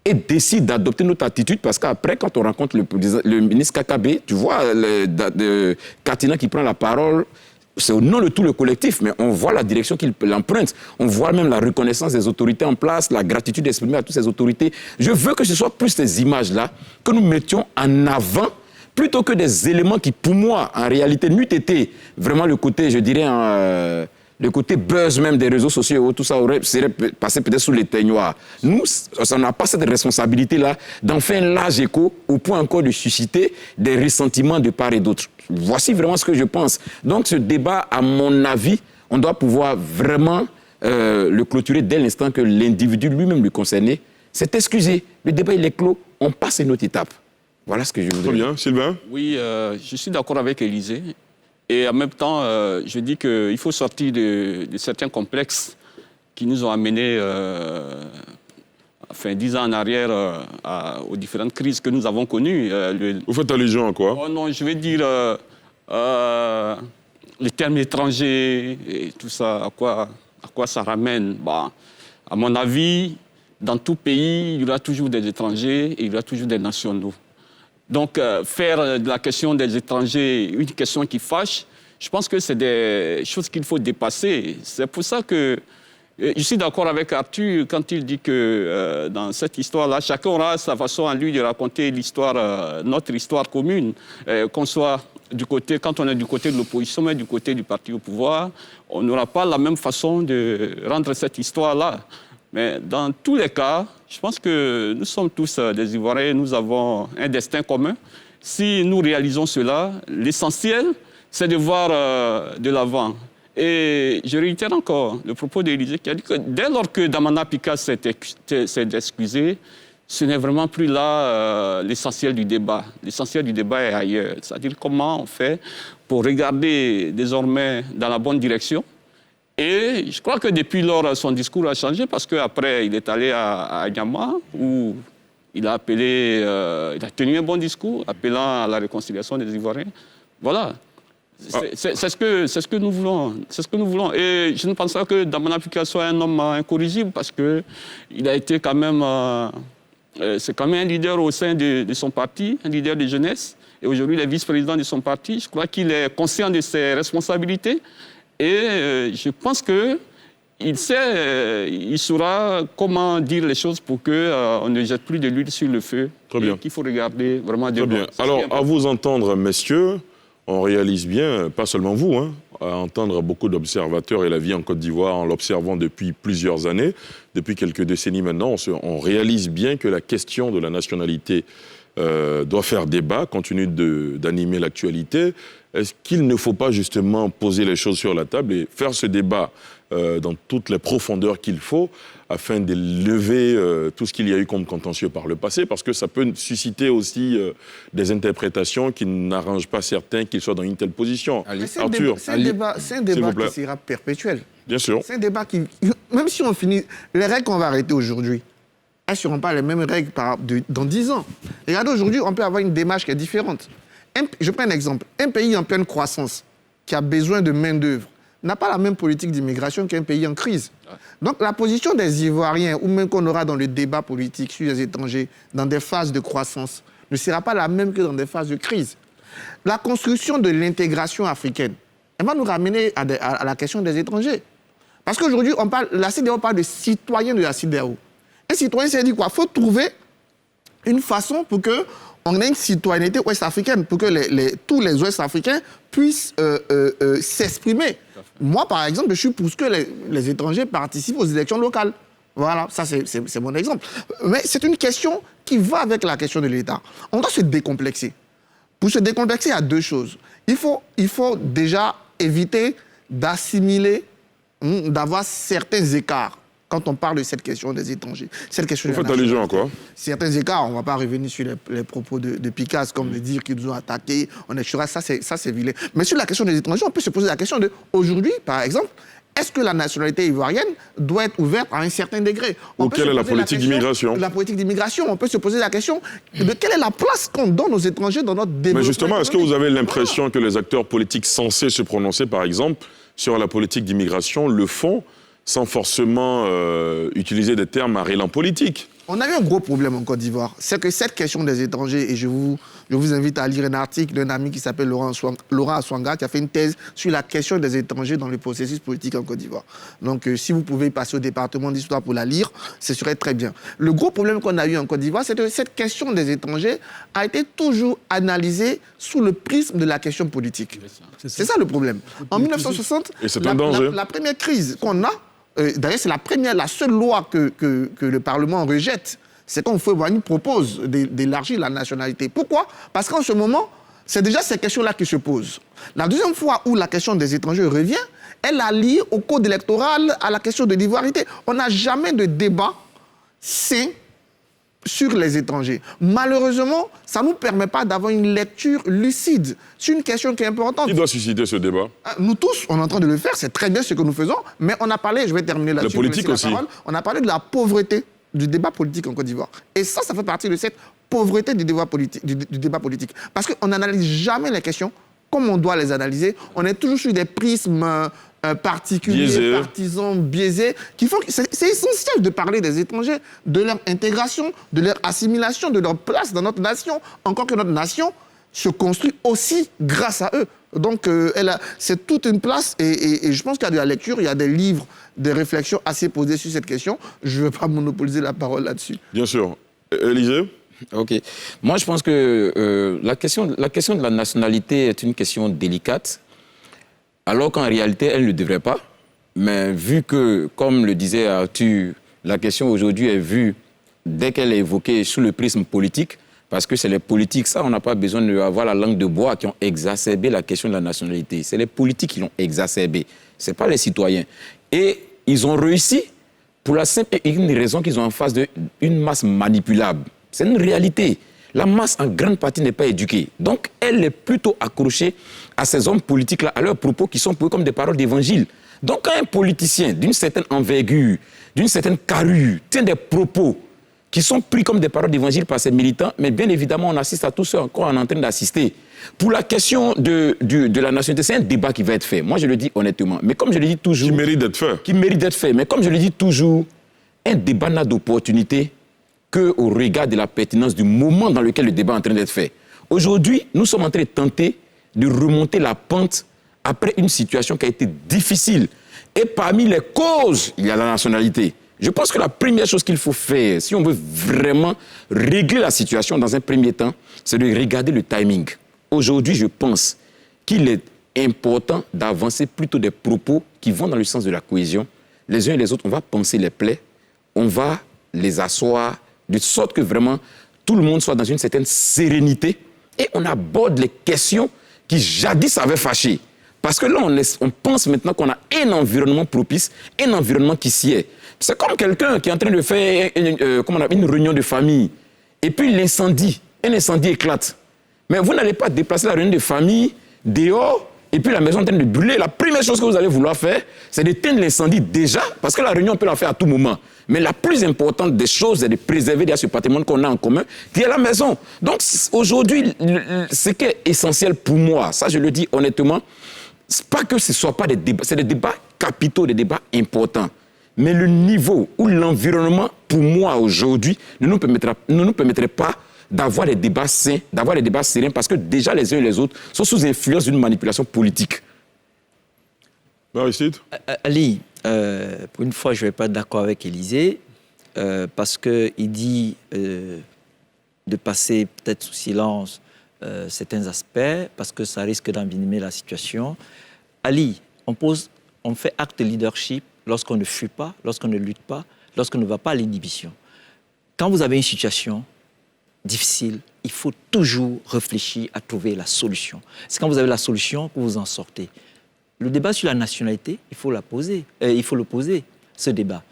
et décide d'adopter notre attitude, parce qu'après, quand on rencontre le ministre Kakabe, tu vois, Katina qui prend la parole, c'est au nom de tout le collectif, mais on voit la direction qu'il emprunte. On voit même la reconnaissance des autorités en place, la gratitude exprimée à toutes ces autorités. Je veux que ce soit plus ces images-là que nous mettions en avant, plutôt que des éléments qui, pour moi, en réalité, n'eût été vraiment le côté, je dirais, le côté buzz même des réseaux sociaux, tout ça serait passé peut-être sous les teignoirs. Nous, on n'a pas cette responsabilité-là d'en faire un large écho au point encore de susciter des ressentiments de part et d'autre. Voici vraiment ce que je pense. Donc ce débat, à mon avis, on doit pouvoir vraiment le clôturer dès l'instant que l'individu lui-même le concerné s'est excusé. Le débat, il est clos. On passe à une autre étape. Voilà ce que je voudrais dire. Très bien. Sylvain? Oui, je suis d'accord avec Élisée. Et en même temps, je dis qu'il faut sortir de certains complexes qui nous ont amenés, 10 ans en arrière, aux différentes crises que nous avons connues. Vous faites allusion à quoi? Oh non, je vais dire les termes étrangers et tout ça, à quoi ça ramène. Bah, à mon avis, dans tout pays, il y aura toujours des étrangers et il y aura toujours des nationaux. Donc, faire de la question des étrangers une question qui fâche, je pense que c'est des choses qu'il faut dépasser. C'est pour ça que je suis d'accord avec Arthur quand il dit que dans cette histoire-là, chacun aura sa façon à lui de raconter l'histoire, notre histoire commune, qu'on soit du côté, quand on est du côté de l'opposition, mais du côté du parti au pouvoir, on n'aura pas la même façon de rendre cette histoire-là. Mais dans tous les cas, je pense que nous sommes tous des Ivoiriens, nous avons un destin commun. Si nous réalisons cela, l'essentiel, c'est de voir de l'avant. Et je réitère encore le propos d'Élisée qui a dit que dès lors que Damana Picasse s'est excusé, ce n'est vraiment plus là l'essentiel du débat. L'essentiel du débat est ailleurs. C'est-à-dire comment on fait pour regarder désormais dans la bonne direction. Et je crois que depuis lors, son discours a changé parce qu'après, il est allé à Nyama où il a tenu un bon discours appelant à la réconciliation des Ivoiriens. Voilà. C'est ce que nous voulons. C'est ce que nous voulons. Et je ne pense pas que Damana Picasse soit un homme incorrigible parce qu'il a été quand même... c'est quand même un leader au sein de son parti, un leader de jeunesse. Et aujourd'hui, il est vice-président de son parti. Je crois qu'il est conscient de ses responsabilités. Et je pense qu'il sait, il saura comment dire les choses pour qu'on ne jette plus de l'huile sur le feu. Très bien. Qu'il faut regarder vraiment de Très bien. Alors, à vous entendre, messieurs, on réalise bien, pas seulement vous, hein, à entendre beaucoup d'observateurs et la vie en Côte d'Ivoire en l'observant depuis plusieurs années, depuis quelques décennies maintenant, on réalise bien que la question de la nationalité doit faire débat, continue d'animer l'actualité. Est-ce qu'il ne faut pas justement poser les choses sur la table et faire ce débat dans toutes les profondeurs qu'il faut afin de lever tout ce qu'il y a eu comme contentieux par le passé, parce que ça peut susciter aussi des interprétations qui n'arrangent pas certains qu'ils soient dans une telle position. Arthur, c'est un débat qui sera perpétuel. Bien sûr. C'est un débat qui, même si on finit, les règles qu'on va arrêter aujourd'hui, elles ne seront pas les mêmes règles dans 10 ans. Regardez, aujourd'hui, on peut avoir une démarche qui est différente. Je prends un exemple. Un pays en pleine croissance, qui a besoin de main-d'œuvre, n'a pas la même politique d'immigration qu'un pays en crise. Donc la position des Ivoiriens, ou même qu'on aura dans le débat politique sur les étrangers, dans des phases de croissance, ne sera pas la même que dans des phases de crise. La construction de l'intégration africaine, elle va nous ramener à la question des étrangers. Parce qu'aujourd'hui, la CEDEAO parle de citoyens de la CEDEAO. Un citoyen, c'est dire quoi? Il faut trouver une façon pour qu'on ait une citoyenneté ouest-africaine, pour que tous les ouest-africains puissent s'exprimer. Moi, par exemple, je suis pour ce que les étrangers participent aux élections locales. Voilà, ça c'est mon exemple. Mais c'est une question qui va avec la question de l'État. On doit se décomplexer. Pour se décomplexer, il y a deux choses. Il faut déjà éviter d'assimiler, d'avoir certains écarts quand on parle de cette question des étrangers. Cette question Vous faites allusion à quoi? Certains écarts, on ne va pas revenir sur les propos de Picasso, comme de dire qu'ils nous ont attaqués, on est sur ça c'est vilain. Mais sur la question des étrangers, on peut se poser la question de, aujourd'hui, par exemple, est-ce que la nationalité ivoirienne doit être ouverte à un certain degré? Ou quelle est la politique d'immigration? La politique d'immigration, on peut se poser la question de quelle est la place qu'on donne aux étrangers dans notre développement. Mais justement, est-ce que vous avez l'impression que les acteurs politiques censés se prononcer, par exemple, sur la politique d'immigration, le font sans forcément utiliser des termes à rélan politique? On a eu un gros problème en Côte d'Ivoire. C'est que cette question des étrangers, et je vous invite à lire un article d'un ami qui s'appelle Laurent Aswanga, qui a fait une thèse sur la question des étrangers dans le processus politique en Côte d'Ivoire. Donc, si vous pouvez passer au département d'histoire pour la lire, ce serait très bien. Le gros problème qu'on a eu en Côte d'Ivoire, c'est que cette question des étrangers a été toujours analysée sous le prisme de la question politique. C'est ça le problème. En 1960, la première crise qu'on a, d'ailleurs, c'est la seule loi que le Parlement rejette. C'est quand Houphouët-Boigny propose d'élargir la nationalité. Pourquoi? Parce qu'en ce moment, c'est déjà ces questions-là qui se posent. La deuxième fois où la question des étrangers revient, elle a lié au code électoral, à la question de l'ivoirité. On n'a jamais de débat sain sur les étrangers. Malheureusement, ça ne nous permet pas d'avoir une lecture lucide. C'est une question qui est importante. Qui doit susciter ce débat? Nous tous, on est en train de le faire, c'est très bien ce que nous faisons, mais on a parlé, je vais terminer là-dessus. La politique aussi. On a parlé de la pauvreté du débat politique en Côte d'Ivoire. Et ça fait partie de cette pauvreté du débat politique. Parce qu'on n'analyse jamais les questions comme on doit les analyser. On est toujours sur des prismes particuliers, partisans, biaisés. C'est essentiel de parler des étrangers, de leur intégration, de leur assimilation, de leur place dans notre nation. Encore que notre nation se construit aussi grâce à eux. Donc, c'est toute une place et je pense qu'il y a de la lecture, il y a des livres, des réflexions assez posées sur cette question. Je ne veux pas monopoliser la parole là-dessus. Bien sûr. Élisée? Ok. Moi, je pense que la question de la nationalité est une question délicate, alors qu'en réalité, elle ne devrait pas. Mais vu que, comme le disait Arthur, la question aujourd'hui est vue, dès qu'elle est évoquée, sous le prisme politique, parce que c'est les politiques, ça, on n'a pas besoin d'avoir la langue de bois qui ont exacerbé la question de la nationalité. C'est les politiques qui l'ont exacerbé, ce n'est pas les citoyens. Et ils ont réussi pour la simple et unique raison qu'ils ont en face d'une masse manipulable. C'est une réalité. La masse, en grande partie, n'est pas éduquée. Donc, elle est plutôt accrochée à ces hommes politiques-là, à leurs propos qui sont pour eux comme des paroles d'évangile. Donc, quand un politicien d'une certaine envergure, d'une certaine carrure, tient des propos qui sont pris comme des paroles d'évangile par ses militants, mais bien évidemment, on assiste à tout ce qu'on est en train d'assister. Pour la question de la nationalité, c'est un débat qui va être fait. Moi, je le dis honnêtement. Mais comme je le dis toujours... Qui mérite d'être fait. Qui mérite d'être fait. Mais comme je le dis toujours, un débat n'a d'opportunité qu'au regard de la pertinence du moment dans lequel le débat est en train d'être fait. Aujourd'hui, nous sommes en train de tenter de remonter la pente après une situation qui a été difficile. Et parmi les causes, il y a la nationalité. Je pense que la première chose qu'il faut faire, si on veut vraiment régler la situation dans un premier temps, c'est de regarder le timing. Aujourd'hui, je pense qu'il est important d'avancer plutôt des propos qui vont dans le sens de la cohésion. Les uns et les autres, on va penser les plaies, on va les asseoir, de sorte que vraiment tout le monde soit dans une certaine sérénité et on aborde les questions qui jadis avaient fâché. Parce que là, on pense maintenant qu'on a un environnement propice, un environnement qui s'y est. C'est comme quelqu'un qui est en train de faire une réunion de famille. Et puis un incendie éclate. Mais vous n'allez pas déplacer la réunion de famille dehors et puis la maison est en train de brûler. La première chose que vous allez vouloir faire, c'est d'éteindre l'incendie déjà, parce que la réunion, on peut la faire à tout moment. Mais la plus importante des choses, c'est de préserver ce patrimoine qu'on a en commun, qui est la maison. Donc aujourd'hui, ce qui est essentiel pour moi, ça je le dis honnêtement, c'est pas que ce ne soit pas des débats, c'est des débats capitaux, des débats importants. Mais le niveau ou l'environnement, pour moi, aujourd'hui, ne nous permettrait pas d'avoir des débats sains, d'avoir des débats sereins, parce que déjà les uns et les autres sont sous influence d'une manipulation politique. Aristide ? Ali, pour une fois, je ne vais pas être d'accord avec Élisée, parce qu'il dit de passer peut-être sous silence certains aspects, parce que ça risque d'envenimer la situation. Ali, on fait acte de leadership lorsqu'on ne fuit pas, lorsqu'on ne lutte pas, lorsqu'on ne va pas à l'inhibition. Quand vous avez une situation difficile, il faut toujours réfléchir à trouver la solution. C'est quand vous avez la solution que vous en sortez. Le débat sur la nationalité, il faut le poser, ce débat.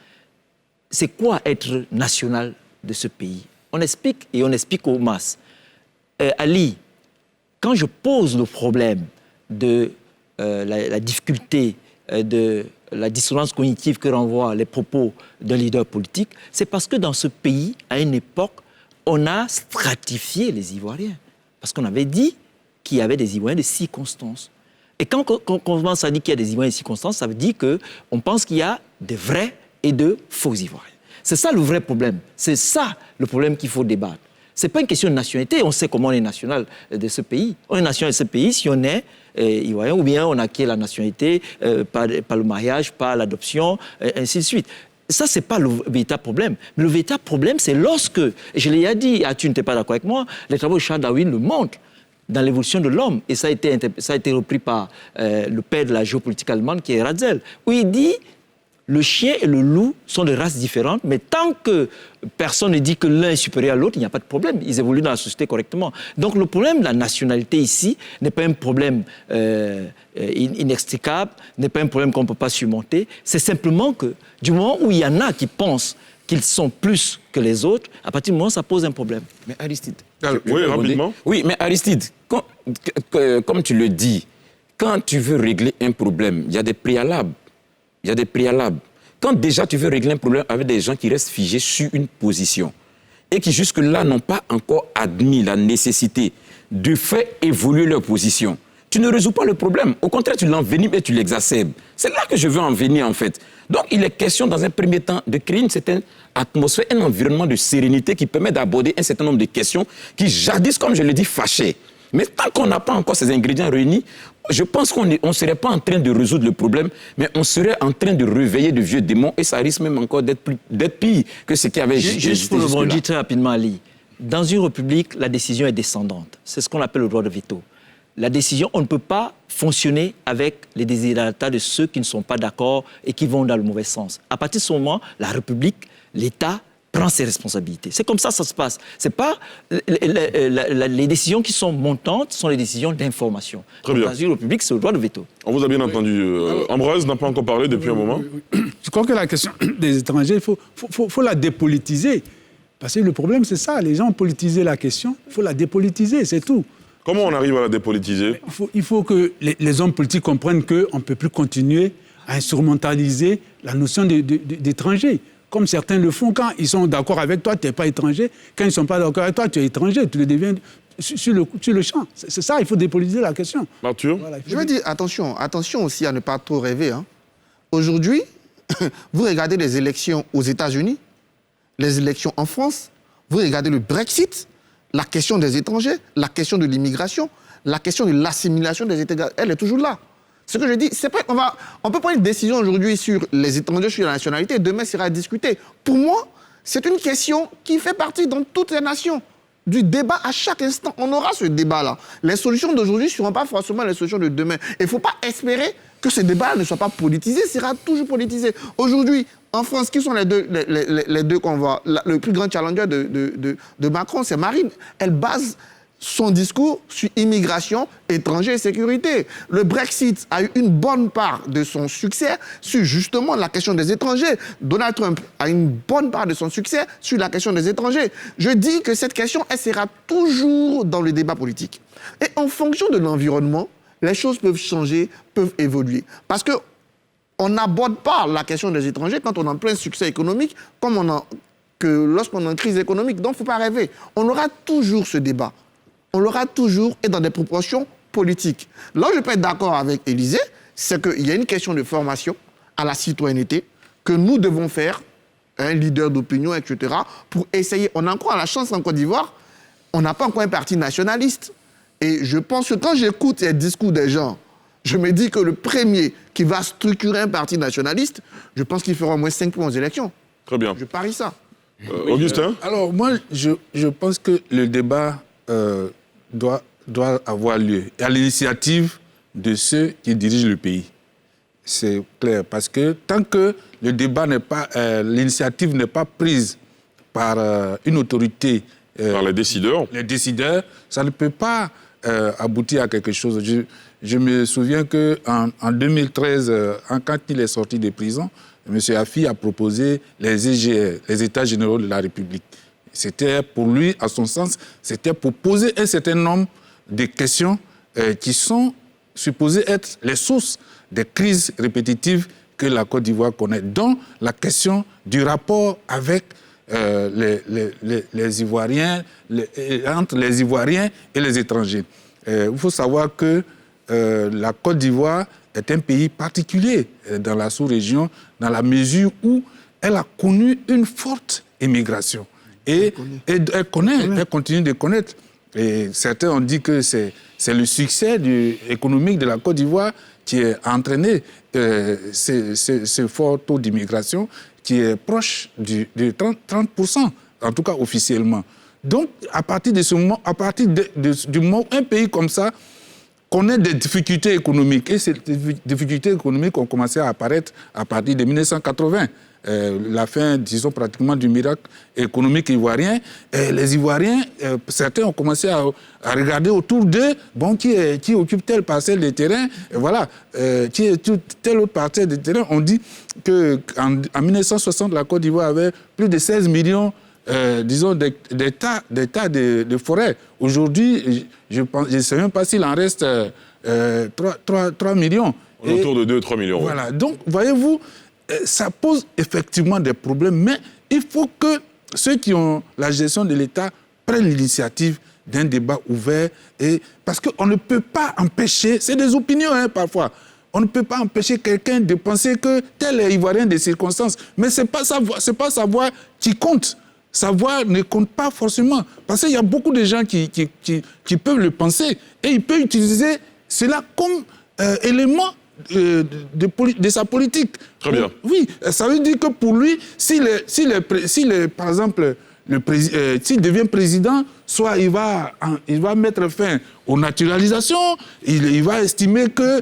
C'est quoi être national de ce pays? On explique et on explique aux masses. Ali, quand je pose le problème de la difficulté, de la dissonance cognitive que renvoient les propos d'un leader politique, c'est parce que dans ce pays, à une époque, on a stratifié les Ivoiriens. Parce qu'on avait dit qu'il y avait des Ivoiriens de circonstances. Et quand on commence à dire qu'il y a des Ivoiriens de circonstances, ça veut dire qu'on pense qu'il y a de vrais et de faux Ivoiriens. C'est ça le vrai problème. C'est ça le problème qu'il faut débattre. Ce n'est pas une question de nationalité. On sait comment on est national de ce pays. On est national de ce pays si on est Ivoirien ou bien on acquiert la nationalité par le mariage, par l'adoption, ainsi de suite. Ça, ce n'est pas le véritable problème. Mais le véritable problème, c'est lorsque, et je l'ai déjà dit, tu n'étais pas d'accord avec moi, les travaux de Charles Darwin le montrent dans l'évolution de l'homme. Et ça a été repris par le père de la géopolitique allemande, qui est Ratzel, où il dit le chien et le loup sont de races différentes, mais tant que personne ne dit que l'un est supérieur à l'autre, il n'y a pas de problème. Ils évoluent dans la société correctement. Donc le problème de la nationalité ici n'est pas un problème inextricable, n'est pas un problème qu'on ne peut pas surmonter. C'est simplement que du moment où il y en a qui pensent qu'ils sont plus que les autres, à partir du moment où ça pose un problème. Mais Aristide... Oui, rapidement. Oui, mais Aristide, comme tu le dis, quand tu veux régler un problème, il y a des préalables. Il y a des préalables. Quand déjà tu veux régler un problème avec des gens qui restent figés sur une position et qui jusque-là n'ont pas encore admis la nécessité de faire évoluer leur position, tu ne résous pas le problème. Au contraire, tu l'envenimes et tu l'exacerbes. C'est là que je veux en venir en fait. Donc il est question dans un premier temps de créer une certaine atmosphère, un environnement de sérénité qui permet d'aborder un certain nombre de questions qui jadis, comme je le dis, fâchaient. Mais tant qu'on n'a pas encore ces ingrédients réunis, je pense qu'on ne serait pas en train de résoudre le problème, mais on serait en train de réveiller de vieux démons et ça risque même encore d'être pire que ce qui avait existé. Juste pour le rebondir très rapidement, Ali. Dans une république, la décision est descendante. C'est ce qu'on appelle le droit de veto. La décision, on ne peut pas fonctionner avec les desiderata de ceux qui ne sont pas d'accord et qui vont dans le mauvais sens. À partir de ce moment, la République, l'État prend ses responsabilités. C'est comme ça que ça se passe. C'est pas les décisions qui sont montantes sont les décisions d'information. Très bien. Dans une république, c'est le droit de veto. On vous a bien entendu. Ambroise n'a pas encore parlé depuis un moment. Je crois que la question des étrangers, il faut la dépolitiser. Parce que le problème, c'est ça. Les gens ont politisé la question. Il faut la dépolitiser, c'est tout. Comment on arrive à la dépolitiser? Il faut que les hommes politiques comprennent qu'on ne peut plus continuer à instrumentaliser la notion d'étranger. Comme certains le font, quand ils sont d'accord avec toi, tu n'es pas étranger. Quand ils ne sont pas d'accord avec toi, tu es étranger, tu le deviens sur le champ. C'est ça, il faut dépolitiser la question. Arthur? Voilà, Je veux dire, attention aussi à ne pas trop rêver. Hein. Aujourd'hui, vous regardez les élections aux États-Unis, les élections en France, vous regardez le Brexit, la question des étrangers, la question de l'immigration, la question de l'assimilation des étrangers, elle est toujours là. Ce que je dis, c'est pas on peut prendre une décision aujourd'hui sur les étrangers, sur la nationalité, et demain sera discuté. Pour moi, c'est une question qui fait partie dans toutes les nations. Du débat à chaque instant. On aura ce débat-là. Les solutions d'aujourd'hui ne seront pas forcément les solutions de demain. Il ne faut pas espérer que ce débat ne soit pas politisé, sera toujours politisé. Aujourd'hui, en France, qui sont les deux qu'on voit? Le plus grand challenger de Macron, c'est Marine. Elle base son discours sur immigration, étrangers et sécurité. Le Brexit a eu une bonne part de son succès sur justement la question des étrangers. Donald Trump a une bonne part de son succès sur la question des étrangers. Je dis que cette question, elle sera toujours dans le débat politique. Et en fonction de l'environnement, les choses peuvent changer, peuvent évoluer. Parce qu'on n'aborde pas la question des étrangers quand on est en plein succès économique, que lorsqu'on est en crise économique. Donc, il ne faut pas rêver. On aura toujours ce débat. On l'aura toujours et dans des proportions politiques. Là où je peux être d'accord avec Élysée, c'est qu'il y a une question de formation à la citoyenneté que nous devons faire, un leader d'opinion, etc., pour essayer. On a encore la chance en Côte d'Ivoire, on n'a pas encore un parti nationaliste. Et je pense que quand j'écoute les discours des gens, je me dis que le premier qui va structurer un parti nationaliste, je pense qu'il fera au moins 5 points aux élections. Très bien. Je parie ça. Augustin? Alors moi, je pense que le débat doit avoir lieu à l'initiative de ceux qui dirigent le pays. C'est clair, parce que tant que le débat n'est pas, l'initiative n'est pas prise par une autorité Par les décideurs. Les décideurs, ça ne peut pas aboutir à quelque chose. Je me souviens qu'en 2013, quand il est sorti de prison, M. Afi a proposé les EGR, les États généraux de la République. C'était pour lui, à son sens, c'était pour poser un certain nombre de questions qui sont supposées être les sources des crises répétitives que la Côte d'Ivoire connaît, dont la question du rapport avec les Ivoiriens, entre les Ivoiriens et les étrangers. Il faut savoir que la Côte d'Ivoire est un pays particulier dans la sous-région, dans la mesure où elle a connu une forte immigration. Et elle continue de connaître. Et certains ont dit que c'est le succès économique de la Côte d'Ivoire qui a entraîné ce fort taux d'immigration qui est proche de 30%, en tout cas officiellement. Donc, à partir de ce moment, du moment où un pays comme ça connaît des difficultés économiques, et ces difficultés économiques ont commencé à apparaître à partir de 1980, la fin, disons, pratiquement du miracle économique ivoirien. Les Ivoiriens, certains ont commencé à regarder autour d'eux, bon, qui occupe telle parcelle de terrain, et voilà, telle autre parcelle de terrain. On dit qu'en 1960, la Côte d'Ivoire avait plus de 16 millions disons, des tas de forêts. Aujourd'hui, je ne sais même pas s'il en reste 3 millions. Autour de 2-3 millions. Voilà. Donc, voyez-vous, ça pose effectivement des problèmes, mais il faut que ceux qui ont la gestion de l'État prennent l'initiative d'un débat ouvert. Parce qu'on ne peut pas empêcher, c'est des opinions parfois, on ne peut pas empêcher quelqu'un de penser que tel est Ivoirien des circonstances. Mais ce n'est pas sa voix qui compte. Sa voix ne compte pas forcément. Parce qu'il y a beaucoup de gens qui peuvent le penser. Et il peut utiliser cela comme élément de sa politique. Très bien. Oui, ça veut dire que pour lui, par exemple, s'il devient président, soit il va mettre fin aux naturalisations, il va estimer que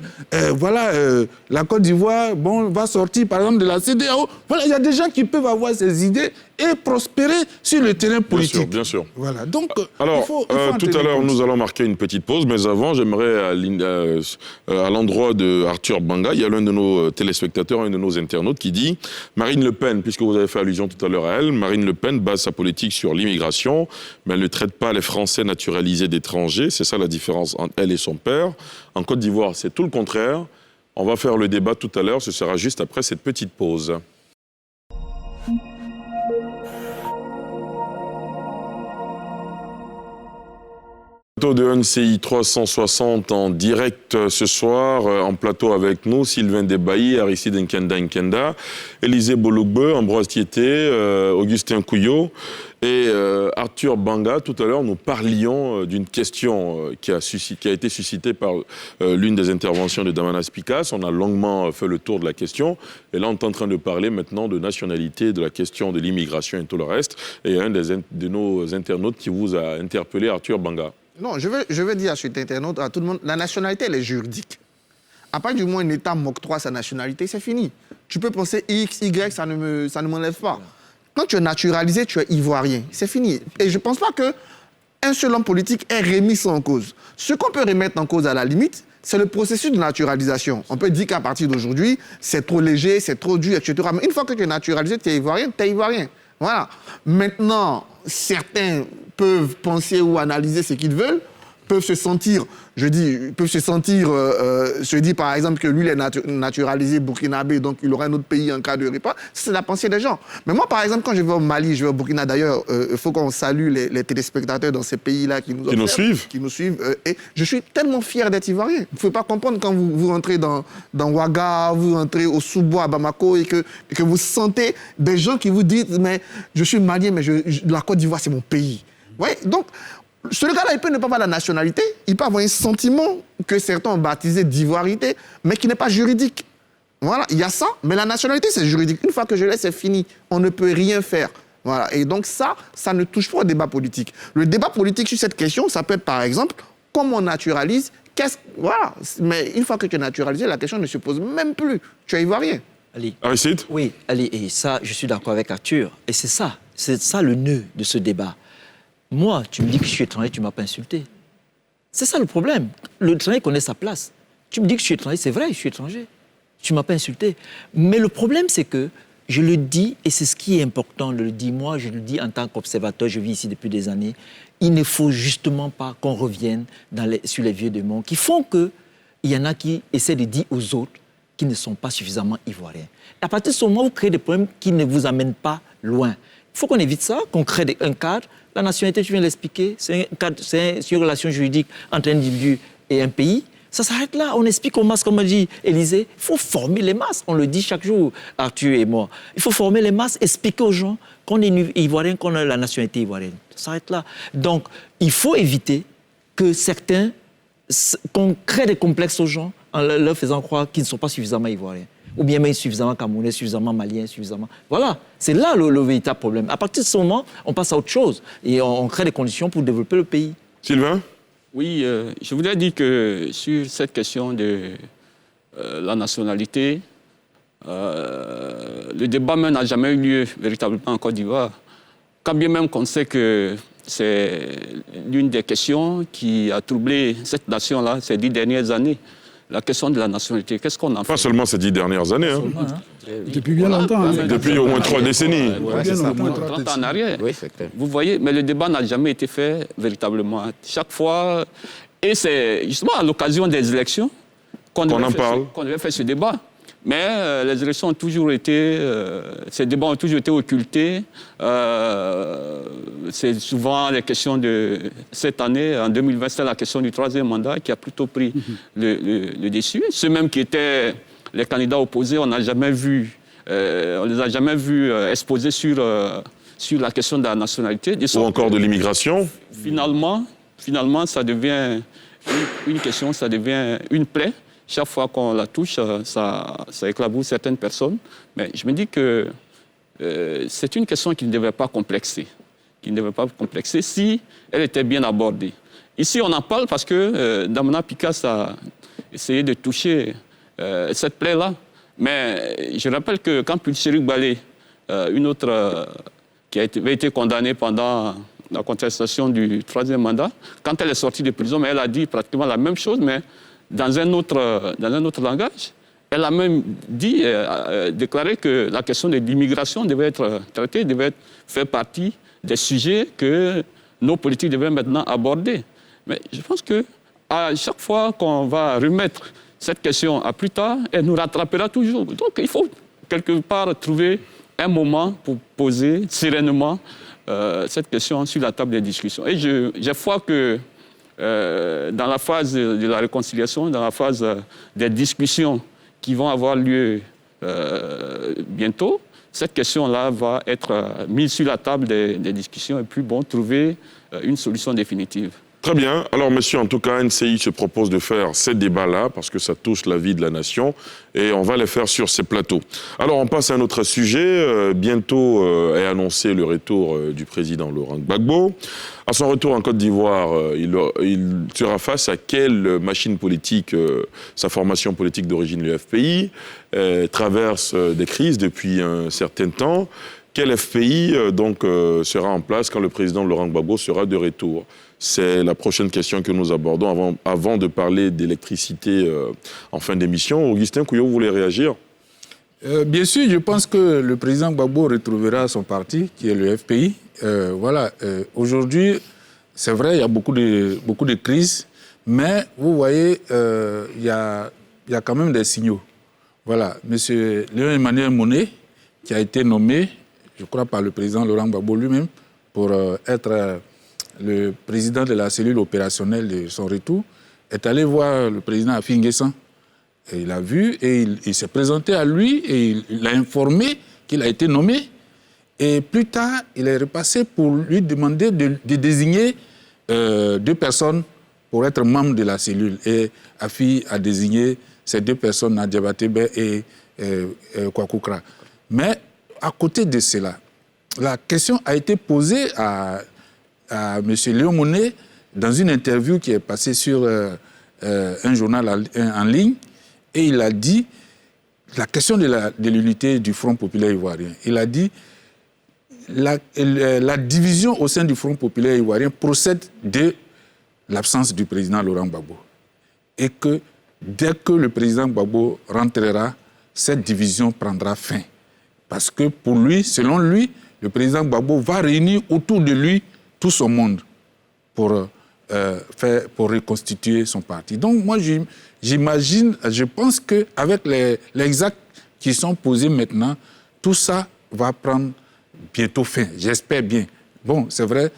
la Côte d'Ivoire va sortir par exemple de la CEDEAO. Voilà, il y a des gens qui peuvent avoir ces idées et prospérer sur le terrain politique. Bien sûr. Voilà, donc alors, il faut tout à l'heure, nous allons marquer une petite pause, mais avant, j'aimerais, à l'endroit de Arthur Banga, il y a l'un de nos téléspectateurs, un de nos internautes qui dit « Marine Le Pen, puisque vous avez fait allusion tout à l'heure à elle, Marine Le Pen base sa politique sur l'immigration, mais elle ne traite pas les Français naturalisés d'étrangers. C'est ça la différence entre elle et son père. En Côte d'Ivoire, c'est tout le contraire. On va faire le débat tout à l'heure. Ce sera juste après cette petite pause. De NCI 360 en direct ce soir, en plateau avec nous, Sylvain Debailly, Aristide Nkenda, Élisée Bologbe, Ambroise Tieté, Augustin Couillot et Arthur Banga. Tout à l'heure, nous parlions d'une question qui a été suscitée par l'une des interventions de Damanas Picasse. On a longuement fait le tour de la question. Et là, on est en train de parler maintenant de nationalité, de la question de l'immigration et tout le reste. Et un de nos internautes qui vous a interpellé, Arthur Banga. Non, je veux dire à cet internaute, à tout le monde, la nationalité, elle est juridique. À partir du moment où un État m'octroie sa nationalité, c'est fini. Tu peux penser X, Y, ça ne m'enlève pas. Quand tu es naturalisé, tu es ivoirien. C'est fini. Et je ne pense pas qu'un seul homme politique ait remis ça en cause. Ce qu'on peut remettre en cause à la limite, c'est le processus de naturalisation. On peut dire qu'à partir d'aujourd'hui, c'est trop léger, c'est trop dur, etc. Mais une fois que tu es naturalisé, tu es ivoirien, tu es ivoirien. Voilà. Maintenant, certains peuvent penser ou analyser ce qu'ils veulent, peuvent se sentir, se dire par exemple que lui, il est naturalisé burkinabé, donc il aura un autre pays en cas de repas. C'est la pensée des gens. Mais moi, par exemple, quand je vais au Mali, je vais au Burkina, d'ailleurs, il faut qu'on salue les téléspectateurs dans ces pays-là qui nous suivent. Et je suis tellement fier d'être ivoirien. Vous ne pouvez pas comprendre quand vous rentrez dans Ouaga, vous rentrez au Sous-Bois, à Bamako, et que vous sentez des gens qui vous disent « mais je suis malien, mais la Côte d'Ivoire, c'est mon pays ». Ouais, donc, ce gars-là, il peut ne pas avoir la nationalité, il peut avoir un sentiment que certains ont baptisé d'ivoirité, mais qui n'est pas juridique. Voilà, il y a ça, mais la nationalité, c'est juridique. Une fois que je l'ai, c'est fini. On ne peut rien faire. Voilà, et donc ça ne touche pas au débat politique. Le débat politique sur cette question, ça peut être, par exemple, comment on naturalise, voilà. Mais une fois que tu es naturalisé, la question ne se pose même plus. Tu es ivoirien. Ali. Aristide ? Oui, Ali, et ça, je suis d'accord avec Arthur. Et c'est ça le nœud de ce débat. Moi, tu me dis que je suis étranger, tu ne m'as pas insulté. C'est ça le problème. L'étranger connaît sa place. Tu me dis que je suis étranger, c'est vrai, je suis étranger. Tu ne m'as pas insulté. Mais le problème, c'est que je le dis, et c'est ce qui est important, je le dis moi, je le dis en tant qu'observateur, je vis ici depuis des années, il ne faut justement pas qu'on revienne sur les vieux démons qui font qu'il y en a qui essaient de dire aux autres qui ne sont pas suffisamment ivoiriens. Et à partir de ce moment, vous créez des problèmes qui ne vous amènent pas loin. Il faut qu'on évite ça, qu'on crée un cadre. La nationalité, tu viens de l'expliquer, c'est une relation juridique entre un individu et un pays. Ça s'arrête là, on explique aux masses, comme a dit Élisée. Il faut former les masses, on le dit chaque jour, Arthur et moi. Il faut former les masses, expliquer aux gens qu'on est ivoirien, qu'on a la nationalité ivoirienne. Ça s'arrête là. Donc, il faut éviter que certains, qu'on crée des complexes aux gens en leur faisant croire qu'ils ne sont pas suffisamment ivoiriens. Ou bien même suffisamment camerounais, suffisamment maliens, suffisamment... Voilà, c'est là le véritable problème. À partir de ce moment, on passe à autre chose et on crée des conditions pour développer le pays. Sylvain ? Oui, je voudrais dire que sur cette question de la nationalité, le débat même n'a jamais eu lieu véritablement en Côte d'Ivoire. Quand bien même qu'on sait que c'est l'une des questions qui a troublé cette nation-là ces 10 dernières années. La question de la nationalité, qu'est-ce qu'on en fait? Pas seulement ces 10 dernières années. Hein. Depuis bien longtemps. Hein. Depuis au moins 3 décennies. Au moins 30 ans en arrière. Oui, c'est clair. Vous voyez, mais le débat n'a jamais été fait véritablement. Chaque fois, et c'est justement à l'occasion des élections qu'on devait faire ce débat. Mais les élections ont toujours été, ces débats ont toujours été occultés. C'est souvent les questions de cette année, en 2020, c'est la question du 3e mandat qui a plutôt pris le dessus. Ceux même qui étaient les candidats opposés, on n'a jamais vu, on les a jamais vus exposés sur la question de la nationalité. Ou encore de l'immigration. Finalement, ça devient une question, ça devient une plaie. Chaque fois qu'on la touche, ça éclabousse certaines personnes. Mais je me dis que c'est une question qui ne devrait pas complexer. Si elle était bien abordée. Ici, on en parle parce que Damana Picasse a essayé de toucher cette plaie-là. Mais je rappelle que quand Pulcherik Balé, une autre qui avait été condamnée pendant la contestation du 3e mandat, quand elle est sortie de prison, elle a dit pratiquement la même chose, mais dans un autre langage. Elle a même dit, déclaré que la question de l'immigration devait être traitée, devait faire partie des sujets que nos politiques devaient maintenant aborder. Mais je pense qu'à chaque fois qu'on va remettre cette question à plus tard, elle nous rattrapera toujours. Donc il faut quelque part trouver un moment pour poser sereinement cette question sur la table des discussions. Et j'ai foi que dans la phase de la réconciliation, dans la phase des discussions qui vont avoir lieu bientôt, cette question-là va être mise sur la table des discussions et puis trouver une solution définitive. Très bien. Alors, monsieur, en tout cas, NCI se propose de faire ces débats-là parce que ça touche la vie de la nation et on va les faire sur ces plateaux. Alors, on passe à un autre sujet. Bientôt est annoncé le retour du président Laurent Gbagbo. À son retour en Côte d'Ivoire, il sera face à quelle machine politique sa formation politique d'origine, le FPI, traverse des crises depuis un certain temps. Quel FPI sera en place quand le président Laurent Gbagbo sera de retour? C'est la prochaine question que nous abordons avant de parler d'électricité en fin d'émission. Augustin Couillot, vous voulez réagir? Bien sûr, je pense que le président Gbagbo retrouvera son parti, qui est le FPI. Aujourd'hui, c'est vrai, il y a beaucoup de crises, mais vous voyez, il y a quand même des signaux. Voilà, M. Léon-Emmanuel Monnet, qui a été nommé, je crois, par le président Laurent Gbagbo lui-même, pour être le président de la cellule opérationnelle de son retour, est allé voir le président Afi N'Guessan. Il l'a vu et il s'est présenté à lui et il l'a informé qu'il a été nommé. Et plus tard, il est repassé pour lui demander de désigner 2 personnes pour être membres de la cellule. Et Afi a désigné ces 2 personnes, Nadia Batebe et Kwakoukra. Mais à côté de cela, la question a été posée à M. Léon Monnet dans une interview qui est passée sur un journal en ligne, et il a dit la question de l'unité du Front populaire ivoirien. Il a dit la division au sein du Front populaire ivoirien procède de l'absence du président Laurent Gbagbo. Et que dès que le président Gbagbo rentrera, cette division prendra fin. Parce que pour lui, selon lui, le président Gbagbo va réunir autour de lui tout son monde pour reconstituer son parti. Donc moi, j'imagine, je pense qu'avec les actes qui sont posés maintenant, tout ça va prendre bientôt fin, j'espère bien. Bon, c'est vrai,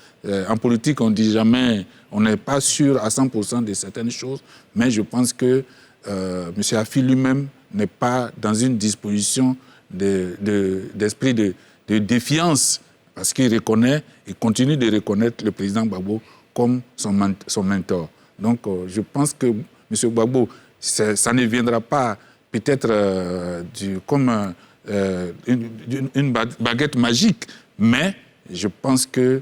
en politique, on ne dit jamais, on n'est pas sûr à 100% de certaines choses, mais je pense que M. Afi lui-même n'est pas dans une disposition d'esprit de défiance, parce qu'il reconnaît, il continue de reconnaître le président Gbagbo comme son mentor. Donc, je pense que M. Gbagbo, ça ne viendra pas peut-être comme une baguette magique, mais je pense que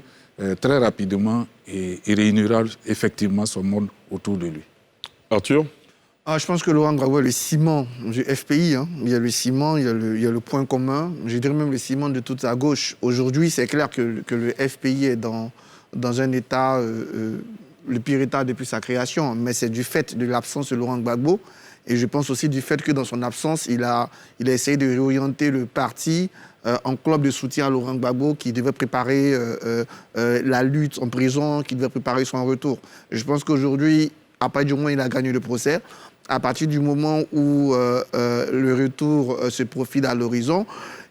très rapidement, il réunira effectivement son monde autour de lui. Arthur ? Je pense que Laurent Gbagbo est le ciment du FPI. Hein. Il y a le ciment, il y a le point commun. Je dirais même le ciment de toute sa gauche. Aujourd'hui, c'est clair que le FPI est dans un état, le pire état depuis sa création. Mais c'est du fait de l'absence de Laurent Gbagbo. Et je pense aussi du fait que dans son absence, il a essayé de réorienter le parti en club de soutien à Laurent Gbagbo qui devait préparer la lutte en prison, qui devait préparer son retour. Je pense qu'aujourd'hui, à partir du moment où il a gagné le procès, à partir du moment où le retour se profile à l'horizon,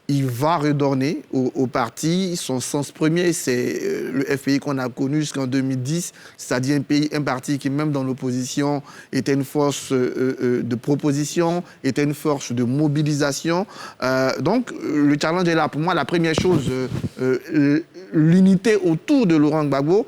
il va redonner au parti son sens premier. C'est le FPI qu'on a connu jusqu'en 2010, c'est-à-dire un parti qui, même dans l'opposition, était une force de proposition, était une force de mobilisation. Donc, le challenge est là. Pour moi, la première chose, l'unité autour de Laurent Gbagbo,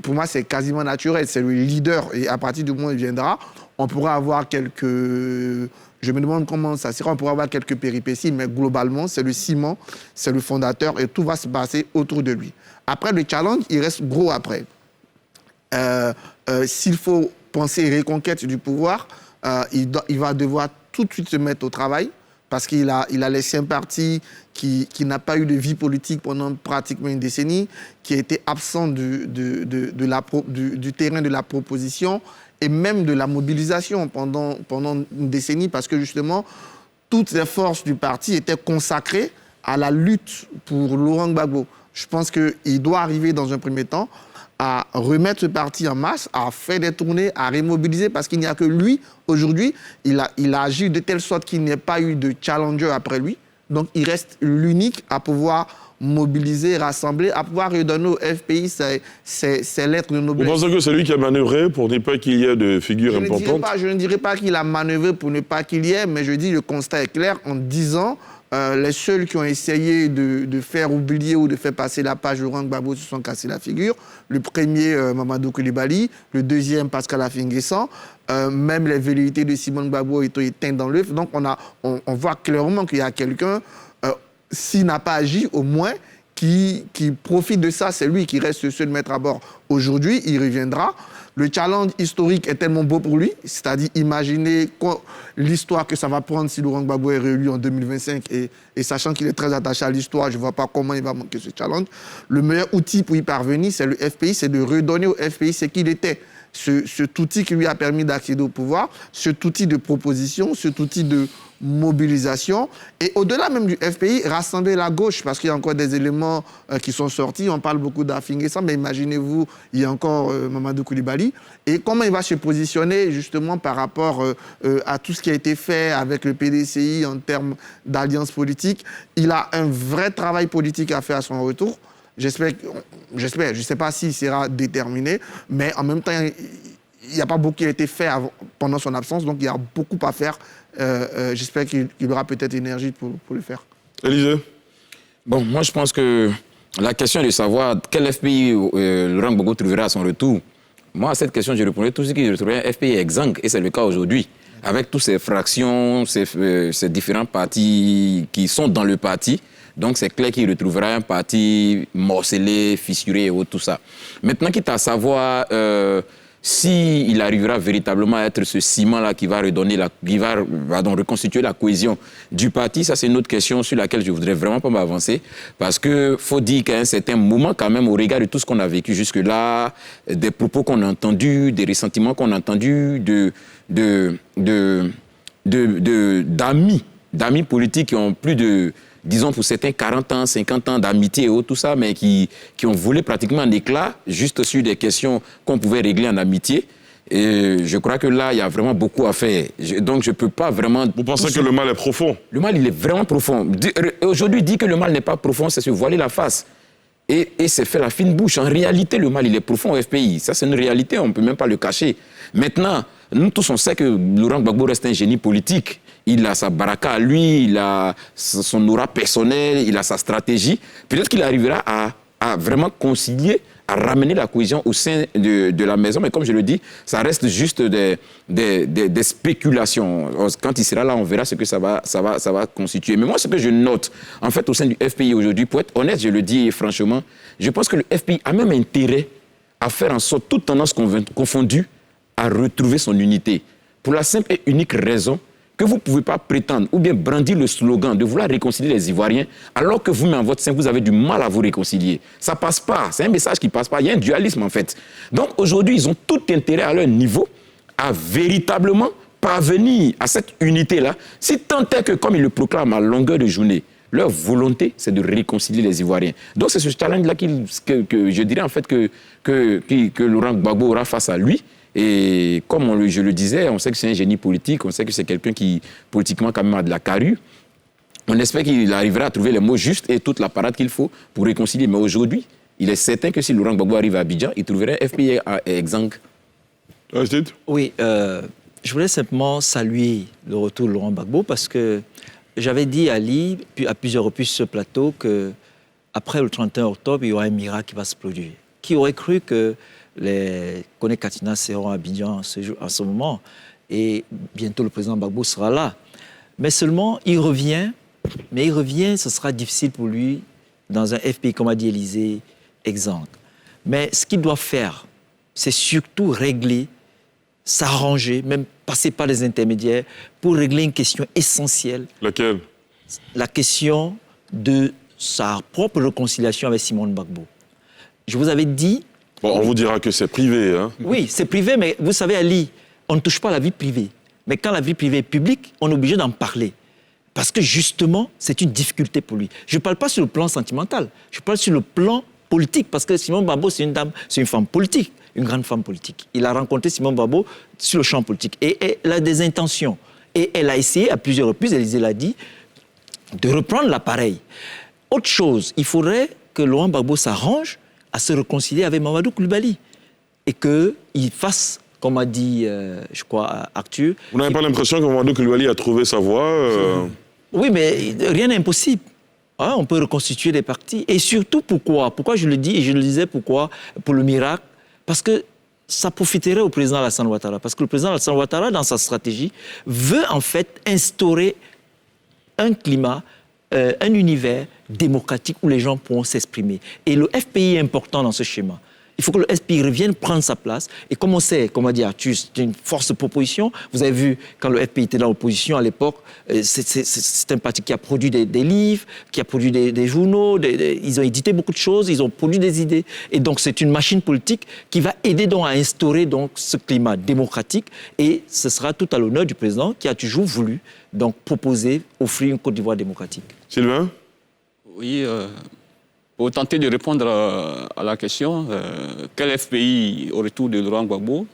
pour moi, c'est quasiment naturel. C'est le leader. Et à partir du moment où il viendra, on pourra avoir quelques... Je me demande comment ça sera. On pourra avoir quelques péripéties, mais globalement, c'est le ciment, c'est le fondateur et tout va se passer autour de lui. Après, le challenge, il reste gros après. S'il faut penser reconquête du pouvoir, il va devoir tout de suite se mettre au travail parce qu'il a laissé un parti qui n'a pas eu de vie politique pendant pratiquement une décennie, qui a été absent du terrain de la proposition et même de la mobilisation pendant une décennie, parce que justement, toutes les forces du parti étaient consacrées à la lutte pour Laurent Gbagbo. Je pense qu'il doit arriver dans un premier temps à remettre ce parti en masse, à faire des tournées, à remobiliser, parce qu'il n'y a que lui, aujourd'hui, il a agi de telle sorte qu'il n'y ait pas eu de challenger après lui. Donc, il reste l'unique à pouvoir mobiliser, rassembler, à pouvoir redonner au FPI ses lettres de noblesse. Vous pensez que c'est lui qui a manœuvré pour ne pas qu'il y ait de figures importantes ? Je ne dirais pas qu'il a manœuvré pour ne pas qu'il y ait, mais je dis le constat est clair. En 10 ans, les seuls qui ont essayé de faire oublier ou de faire passer la page Laurent Gbagbo se sont cassés la figure. Le premier, Mamadou Coulibaly. Le deuxième, Pascal Affi-N'Guessan. Même les velléités de Simone Gbagbo étaient éteintes dans l'œuf. Donc on voit clairement qu'il y a quelqu'un, s'il n'a pas agi, au moins, qui profite de ça. C'est lui qui reste le seul maître à bord. Aujourd'hui, il reviendra. Le challenge historique est tellement beau pour lui, c'est-à-dire imaginer l'histoire que ça va prendre si Laurent Gbagbo est réélu en 2025 et sachant qu'il est très attaché à l'histoire, je ne vois pas comment il va manquer ce challenge. Le meilleur outil pour y parvenir, c'est le FPI, c'est de redonner au FPI ce qu'il était. Cet outil qui lui a permis d'accéder au pouvoir, cet outil de proposition, cet outil de mobilisation. Et au-delà même du FPI, rassembler la gauche, parce qu'il y a encore des éléments qui sont sortis. On parle beaucoup d'Affi-N'Guessan, mais imaginez-vous, il y a encore Mamadou Coulibaly. Et comment il va se positionner justement par rapport à tout ce qui a été fait avec le PDCI en termes d'alliance politique. Il a un vrai travail politique à faire à son retour. J'espère, je ne sais pas s'il sera déterminé, mais en même temps, il n'y a pas beaucoup qui a été fait pendant son absence, donc il y a beaucoup à faire. J'espère qu'il aura peut-être l'énergie pour le faire. Élisée ? Bon, moi je pense que la question est de savoir quel FPI Laurent Gbagbo trouvera à son retour. Moi, à cette question, je répondrai tout ce qui retrouverait un FPI exsangue, et c'est le cas aujourd'hui. Avec toutes ces fractions, ces différents partis qui sont dans le parti, donc c'est clair qu'il retrouvera un parti morcelé, fissuré et tout ça. Maintenant, quitte à savoir s'il arrivera véritablement à être ce ciment-là qui va reconstituer la cohésion du parti, ça c'est une autre question sur laquelle je ne voudrais vraiment pas m'avancer, parce qu'il faut dire qu'à un certain moment quand même, au regard de tout ce qu'on a vécu jusque-là, des propos qu'on a entendus, des ressentiments qu'on a entendus, d'amis politiques qui ont plus de, disons pour certains, 40 ans, 50 ans d'amitié et tout ça, mais qui ont volé pratiquement en éclats, juste sur des questions qu'on pouvait régler en amitié. Et je crois que là, il y a vraiment beaucoup à faire. Donc, je ne peux pas vraiment... Vous pensez que le mal est profond? Le mal, il est vraiment profond. Aujourd'hui, dire que le mal n'est pas profond, c'est se voiler la face. Et c'est faire la fine bouche. En réalité, le mal, il est profond au FPI. Ça, c'est une réalité, on ne peut même pas le cacher. Maintenant, nous tous, on sait que Laurent Gbagbo reste un génie politique. Il a sa baraka à lui, il a son aura personnel, il a sa stratégie. Peut-être qu'il arrivera à vraiment concilier, à ramener la cohésion au sein de la maison. Mais comme je le dis, ça reste juste des spéculations. Quand il sera là, on verra ce que ça va constituer. Mais moi, ce que je note, en fait, au sein du FPI aujourd'hui, pour être honnête, je le dis franchement, je pense que le FPI a même intérêt à faire en sorte, toutes tendances confondues, à retrouver son unité. Pour la simple et unique raison que vous ne pouvez pas prétendre ou bien brandir le slogan de vouloir réconcilier les Ivoiriens alors que vous-même, en votre sein, vous avez du mal à vous réconcilier. Ça ne passe pas. C'est un message qui ne passe pas. Il y a un dualisme, en fait. Donc, aujourd'hui, ils ont tout intérêt à leur niveau à véritablement parvenir à cette unité-là, si tant est que, comme ils le proclament à longueur de journée, leur volonté, c'est de réconcilier les Ivoiriens. Donc, c'est ce challenge-là que je dirais, en fait, que Laurent Gbagbo aura face à lui. Et comme je le disais, on sait que c'est un génie politique, on sait que c'est quelqu'un qui, politiquement, quand même, a de la carrure. On espère qu'il arrivera à trouver les mots justes et toute la parade qu'il faut pour réconcilier. Mais aujourd'hui, il est certain que si Laurent Gbagbo arrive à Abidjan, il trouverait un FPI à Exang. Oui, je voulais simplement saluer le retour de Laurent Gbagbo parce que j'avais dit à Ali, à plusieurs reprises sur ce plateau, qu'après le 31 octobre, il y aura un miracle qui va se produire. Qui aurait cru que les Koné Katina seront à Abidjan en ce moment et bientôt le président Gbagbo sera là. Mais seulement, il revient, ce sera difficile pour lui dans un FPI, comme a dit Élysée, Exang. Mais ce qu'il doit faire, c'est surtout régler, s'arranger, même passer par les intermédiaires pour régler une question essentielle. Laquelle? La question de sa propre réconciliation avec Simone Gbagbo. Je vous avais dit... Bon, on vous dira que c'est privé, hein? Oui, c'est privé, mais vous savez, Ali, on ne touche pas à la vie privée. Mais quand la vie privée est publique, on est obligé d'en parler. Parce que justement, c'est une difficulté pour lui. Je ne parle pas sur le plan sentimental, je parle sur le plan politique. Parce que Simone Gbagbo, c'est une femme politique, une grande femme politique. Il a rencontré Simone Gbagbo sur le champ politique. Et elle a des intentions. Et elle a essayé à plusieurs reprises, Élysée l'a dit, de reprendre l'appareil. Autre chose, il faudrait que Laurent Gbagbo s'arrange à se réconcilier avec Mamadou Coulibaly et qu'il fasse, comme a dit, je crois, Arthur... Vous n'avez pas l'impression que Mamadou Coulibaly a trouvé sa voie Oui, mais rien n'est impossible. Hein, on peut reconstituer des partis. Et surtout, pourquoi je le dis, et je le disais, pourquoi? Pour le miracle. Parce que ça profiterait au président Alassane Ouattara. Parce que le président Alassane Ouattara, dans sa stratégie, veut en fait instaurer un climat, un univers démocratique où les gens pourront s'exprimer. Et le FPI est important dans ce schéma. Il faut que le FPI revienne prendre sa place. Et comme on sait, comme a dit Arthur, c'est une force de proposition. Vous avez vu, quand le FPI était dans l'opposition à l'époque, c'est un parti qui a produit des livres, qui a produit des journaux, ils ont édité beaucoup de choses, ils ont produit des idées. Et donc, c'est une machine politique qui va aider donc à instaurer donc, ce climat démocratique. Et ce sera tout à l'honneur du président qui a toujours voulu donc, proposer, offrir une Côte d'Ivoire démocratique. Sylvain? Oui, pour tenter de répondre à la question, quel FPI au retour de Laurent Gbagbo?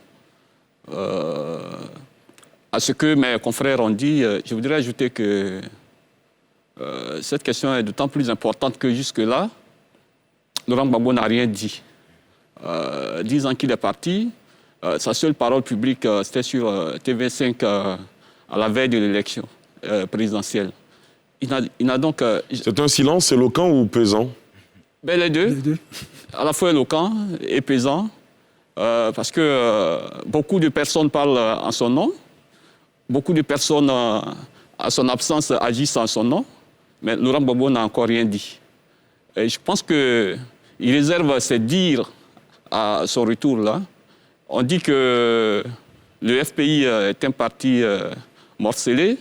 À ce que mes confrères ont dit, je voudrais ajouter que cette question est d'autant plus importante que jusque-là, Laurent Gbagbo n'a rien dit. 10 ans qu'il est parti, sa seule parole publique, c'était sur TV5 à la veille de l'élection présidentielle. Il n'a donc... C'est un silence éloquent ou pesant? Ben, les deux. À la fois éloquent et pesant, parce que beaucoup de personnes parlent en son nom, beaucoup de personnes, à son absence, agissent en son nom, mais Laurent Gbagbo n'a encore rien dit. Et je pense qu'il réserve ses dires à son retour là, On dit que le FPI est un parti morcelé,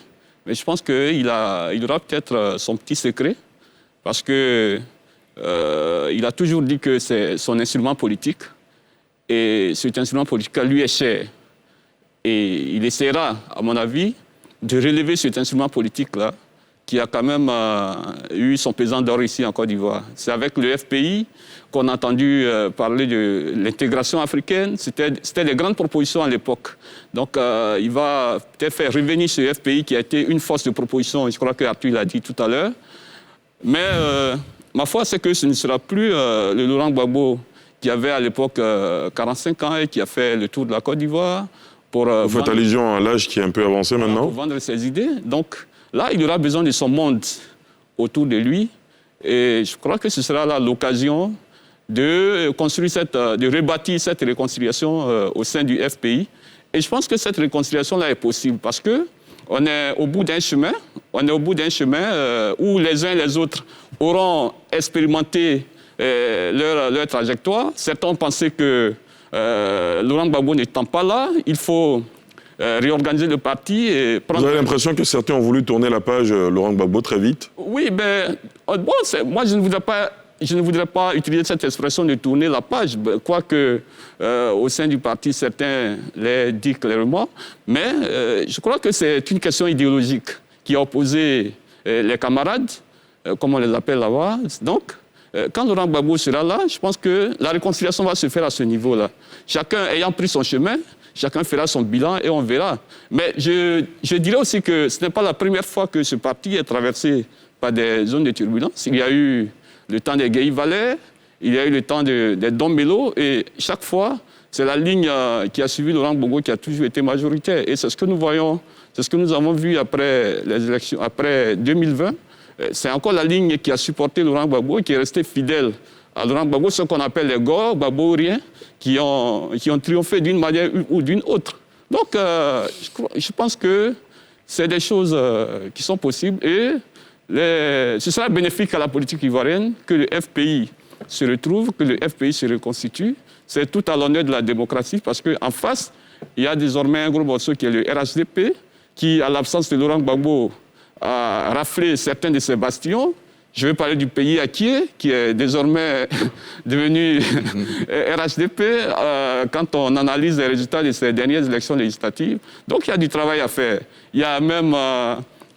mais je pense qu'il aura peut-être son petit secret, parce que il a toujours dit que c'est son instrument politique, et cet instrument politique lui est cher. Et il essaiera, à mon avis, de relever cet instrument politique-là, qui a quand même eu son pesant d'or ici en Côte d'Ivoire. C'est avec le FPI qu'on a entendu parler de l'intégration africaine. C'était des grandes propositions à l'époque. Donc il va peut-être faire revenir ce FPI qui a été une force de proposition, je crois que Arthur l'a dit tout à l'heure. Mais ma foi, c'est que ce ne sera plus le Laurent Gbagbo qui avait à l'époque 45 ans et qui a fait le tour de la Côte d'Ivoire. Vous faites allusion à l'âge qui est un peu avancé maintenant? Pour vendre ses idées. Donc là, il aura besoin de son monde autour de lui. Et je crois que ce sera là l'occasion de construire de rebâtir cette réconciliation au sein du FPI. Et je pense que cette réconciliation-là est possible parce qu'on est au bout d'un chemin. On est au bout d'un chemin où les uns et les autres auront expérimenté leur trajectoire. Certains ont pensé que Laurent Gbagbo n'étant pas là, il faut réorganiser le parti et prendre... Vous avez l'impression que certains ont voulu tourner la page Laurent Gbagbo très vite? Oui, ben, bon, moi je ne voudrais pas utiliser cette expression de tourner la page, quoique au sein du parti, certains l'aient dit clairement, mais je crois que c'est une question idéologique qui a opposé les camarades, comme on les appelle là-bas. Donc, quand Laurent Gbagbo sera là, je pense que la réconciliation va se faire à ce niveau-là. Chacun ayant pris son chemin, chacun fera son bilan et on verra. Mais je dirais aussi que ce n'est pas la première fois que ce parti est traversé par des zones de turbulence. Il y a eu le temps des Guéhi Valais, il y a eu le temps des Dombello, et chaque fois, c'est la ligne qui a suivi Laurent Gbagbo qui a toujours été majoritaire. Et c'est ce que nous voyons, c'est ce que nous avons vu après les élections, après 2020. C'est encore la ligne qui a supporté Laurent Gbagbo et qui est resté fidèle à Laurent Gbagbo, ce qu'on appelle les Gor, Gbagbouriens, qui ont triomphé d'une manière ou d'une autre. Donc, je pense que c'est des choses qui sont possibles et ce sera bénéfique à la politique ivoirienne que le FPI se retrouve, que le FPI se reconstitue. C'est tout à l'honneur de la démocratie parce qu'en face, il y a désormais un gros morceau qui est le RHDP, qui, à l'absence de Laurent Gbagbo, a raflé certains de ses bastions. Je vais parler du pays acquis, qui est désormais devenu RHDP, quand on analyse les résultats de ces dernières élections législatives. Donc il y a du travail à faire. Il y a même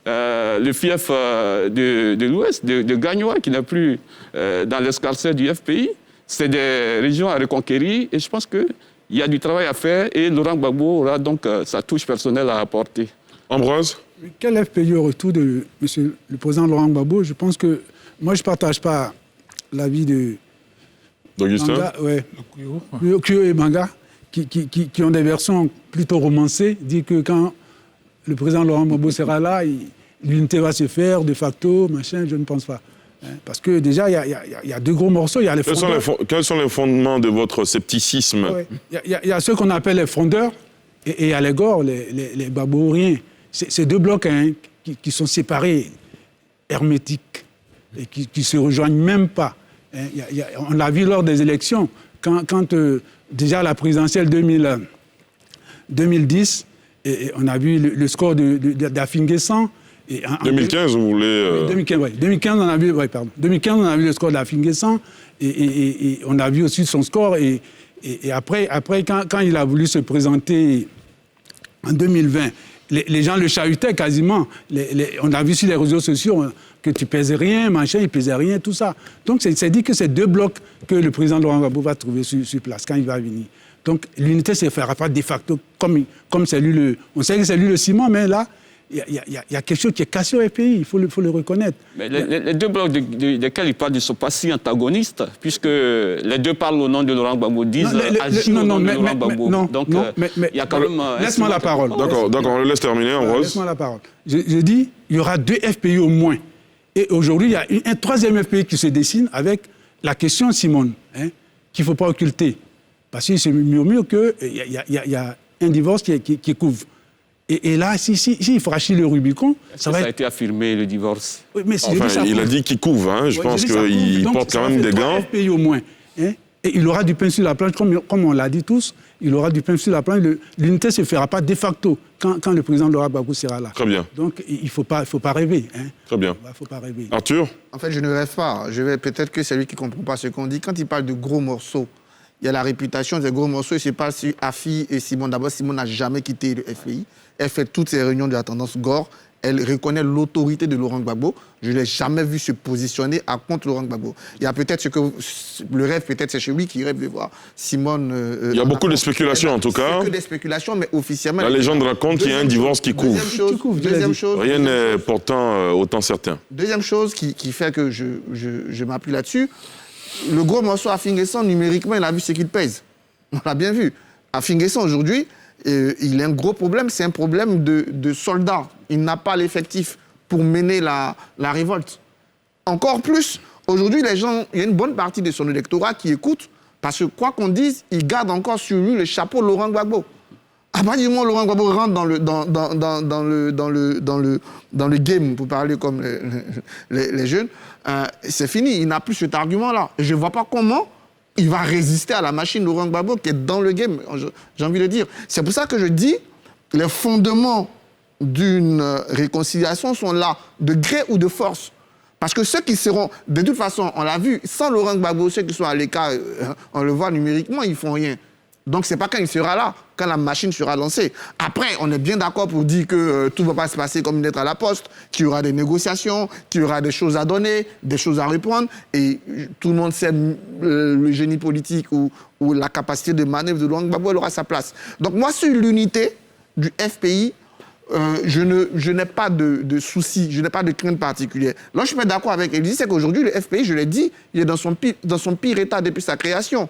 le fief de l'Ouest, de Gagnoa, qui n'est plus dans l'escarcelle du FPI. C'est des régions à reconquérir et je pense qu'il y a du travail à faire et Laurent Gbagbo aura donc sa touche personnelle à apporter. Ambroise? Quel FPI au retour de monsieur le président Laurent Gbagbo? Je pense que moi, je ne partage pas l'avis d'Augustin. Ouais, Okyo et Manga, qui ont des versions plutôt romancées, dit que quand le président Laurent Gbagbo sera là, l'unité va se faire de facto, machin, je ne pense pas. Parce que déjà, il y a deux gros morceaux. Il y a les frondeurs. Quels sont les fondements de votre scepticisme? Il y a ceux qu'on appelle les frondeurs et il y a les Gor, les Gbagbouriens. C'est deux blocs qui sont séparés, hermétiques, et qui ne se rejoignent même pas. On l'a vu lors des élections, quand déjà la présidentielle 2010, et on a vu le score d'Afin-Guessan. 2015, vous voulez... 2015, oui. 2015, on a vu, pardon. 2015, on a vu le score d'Afin-Guessan, et on a vu aussi son score. Et après quand il a voulu se présenter en 2020, les gens le chahutaient quasiment. On a vu sur les réseaux sociaux que tu pesais rien, machin, il pesait rien, tout ça. Donc, c'est dit que c'est deux blocs que le président Laurent Gbagbo va trouver sur place quand il va venir. Donc, l'unité ne se fera pas de facto comme c'est lui on sait que c'est lui le ciment, mais là, il y a quelque chose qui est cassé au pays, il faut le reconnaître. Mais les deux blocs desquels il parle ne sont pas si antagonistes, puisque les deux parlent au nom de Laurent Gbagbo, disent agir au nom de Laurent Gbagbo. Donc, il y a quand même... Laisse-moi la parole. D'accord, on le laisse terminer, Ambroise. Laisse-moi la parole. Je dis, il y aura deux FPI au moins. Et aujourd'hui, il y a un troisième FPI qui se dessine avec la question Simone, qu'il ne faut pas occulter. Parce qu'il se murmure qu'il y a un divorce qui couvre. Et là, s'il franchit le Rubicon, ça a été affirmé, le divorce. Oui, mais il a dit qu'il couvre, je pense qu'il porte quand même des gants. FPI au moins. Et Et il aura du pain sur la planche, comme on l'a dit tous, il aura du pain sur la planche. L'unité ne se fera pas de facto quand le président Laurent Gbagbo sera là. Très bien. Donc, il ne faut pas rêver. Hein. Très bien. Il ne faut pas rêver. Arthur? En fait, je ne rêve pas. Peut-être que c'est lui qui ne comprend pas ce qu'on dit. Quand il parle de gros morceaux, il y a la réputation des gros morceaux. Je parle sur Afi et Simon. D'abord, Simon n'a jamais quitté le FPI. Elle fait toutes ses réunions de la tendance Gore. Elle reconnaît l'autorité de Laurent Gbagbo. Je ne l'ai jamais vu se positionner à contre Laurent Gbagbo. Il y a peut-être le rêve, peut-être c'est chez lui qui rêve de voir Simone. Il y a beaucoup de spéculations en tout cas. C'est que des spéculations, mais officiellement. La légende raconte qu'il y a un divorce qui couvre. Deuxième chose. Rien n'est pourtant autant certain. Deuxième chose qui fait que je m'appuie là-dessus, le gros morceau à Finguesson, numériquement, il a vu ce qu'il pèse. On l'a bien vu. À Finguesson, aujourd'hui, il a un gros problème, c'est un problème de soldats. Il n'a pas l'effectif pour mener la révolte. Encore plus, aujourd'hui, les gens, il y a une bonne partie de son électorat qui écoute, parce que quoi qu'on dise, il garde encore sur lui le chapeau Laurent Gbagbo. À partir du moment où Laurent Gbagbo rentre dans le game, pour parler comme les jeunes, c'est fini, il n'a plus cet argument-là. Je ne vois pas comment il va résister à la machine Laurent Gbagbo qui est dans le game, j'ai envie de dire. C'est pour ça que je dis, les fondements d'une réconciliation sont là, de gré ou de force. Parce que ceux qui seront, de toute façon, on l'a vu, sans Laurent Gbagbo, ceux qui sont à l'écart, on le voit numériquement, ils ne font rien. Donc, ce n'est pas quand il sera là, quand la machine sera lancée. Après, on est bien d'accord pour dire que tout ne va pas se passer comme une lettre à la poste, qu'il y aura des négociations, qu'il y aura des choses à donner, des choses à répondre. Et tout le monde sait le génie politique ou la capacité de manœuvre de Laurent Gbagbo, elle aura sa place. Donc, moi, sur l'unité du FPI, je n'ai pas de soucis, je n'ai pas de crainte particulière. Là, je suis pas d'accord avec Élysée, c'est qu'aujourd'hui, le FPI, je l'ai dit, il est dans son pire état depuis sa création.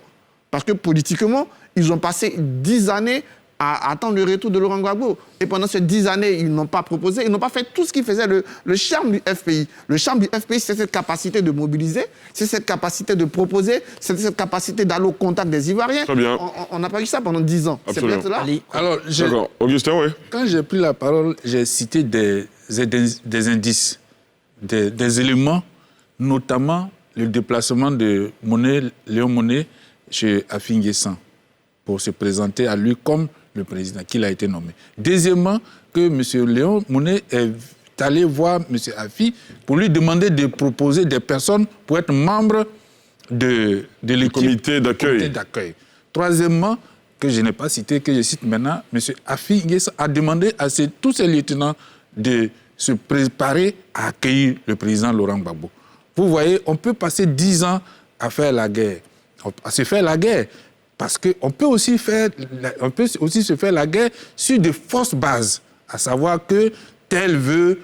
Parce que politiquement, ils ont passé 10 années à attendre le retour de Laurent Gbagbo. Et pendant ces 10 années, ils n'ont pas proposé, ils n'ont pas fait tout ce qui faisait le charme du FPI. Le charme du FPI, c'est cette capacité de mobiliser, c'est cette capacité de proposer, c'est cette capacité d'aller au contact des Ivoiriens. Très bien. On n'a pas eu ça pendant 10 ans. C'est peut-être là. Alors, D'accord. Augustin, oui. Quand j'ai pris la parole, j'ai cité des indices, des éléments, notamment le déplacement de Léon Monnet chez Afi-N'Guessan pour se présenter à lui comme le président, qu'il a été nommé. Deuxièmement, que M. Léon Monnet est allé voir M. Afi pour lui demander de proposer des personnes pour être membre de l'équipe. Comité d'accueil. Troisièmement, que je n'ai pas cité, que je cite maintenant, M. Afi-N'Guessan a demandé à tous ses lieutenants de se préparer à accueillir le président Laurent Gbagbo. Vous voyez, on peut passer 10 ans à faire la guerre, à se faire la guerre, parce qu'on peut aussi se faire la guerre sur de fausses bases, à savoir que tel veut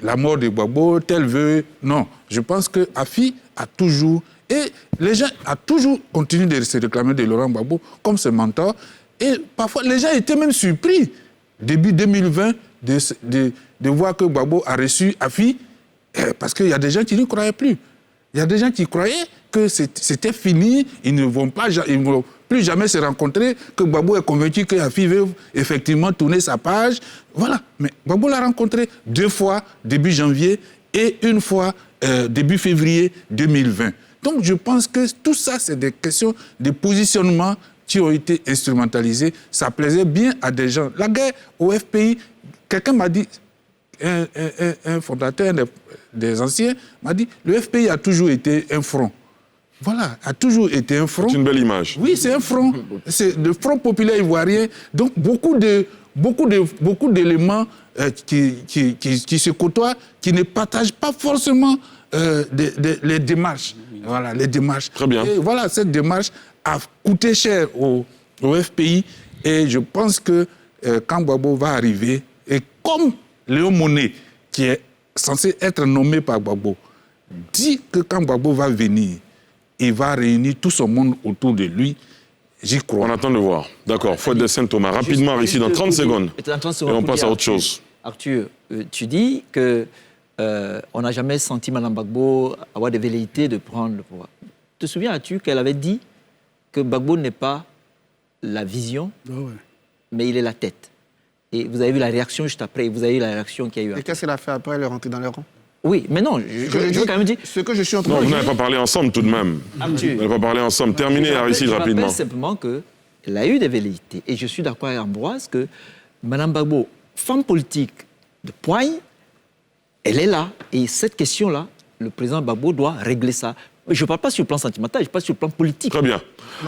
la mort de Gbagbo, tel veut... Non, je pense que Afi a toujours... Et les gens ont toujours continué de se réclamer de Laurent Gbagbo comme ce mentor. Et parfois, les gens étaient même surpris, début 2020, de voir que Gbagbo a reçu Afi, parce qu'il y a des gens qui ne croyaient plus. Il y a des gens qui croyaient que c'était fini, ils ne vont plus jamais se rencontrer, que Gbagbo est convaincu qu'Afi veut effectivement tourner sa page. Voilà. Mais Gbagbo l'a rencontré 2 fois, début janvier, et 1 fois, début février 2020. Donc je pense que tout ça, c'est des questions de positionnement qui ont été instrumentalisées. Ça plaisait bien à des gens. La guerre au FPI, quelqu'un m'a dit, un fondateur des anciens m'a dit, le FPI a toujours été un front. Voilà, a toujours été un front. C'est une belle image. Oui, c'est un front. C'est le Front populaire ivoirien. Donc beaucoup d'éléments qui se côtoient, qui ne partagent pas forcément les démarches. Voilà, les démarches. Très bien. Et voilà, cette démarche a coûté cher au FPI. Et je pense que quand Gbagbo va arriver, et comme Léon Monnet, qui est censé être nommé par Gbagbo, dit que quand Gbagbo va venir, il va réunir tout son monde autour de lui. J'y crois. On attend de voir. D'accord. Fouad de Saint-Thomas, rapidement, ici, dans 30 secondes. Et on passe à autre chose. Arthur, tu dis que on n'a jamais senti Mme Gbagbo avoir des velléités de prendre le pouvoir. Te souviens-tu qu'elle avait dit que Gbagbo n'est pas la vision, mais il est la tête. Et vous avez vu la réaction juste après, vous avez vu la réaction qu'il y a eu après. Et qu'est-ce qu'elle a fait après? Elle est rentrée dans les rangs. Oui, mais non, je veux quand même dire... Ce que je suis en train Non, de vous dire... n'avez pas parlé ensemble tout de même. Vous n'avez pas parlé ensemble. Terminez, Aristide, rapidement. Je rappelle simplement qu'elle a eu des velléités. Et je suis d'accord avec Ambroise que Mme Gbagbo, femme politique de poigne, elle est là. Et cette question-là, le président Gbagbo doit régler ça. Mais je ne parle pas sur le plan sentimental, je parle sur le plan politique. Très bien.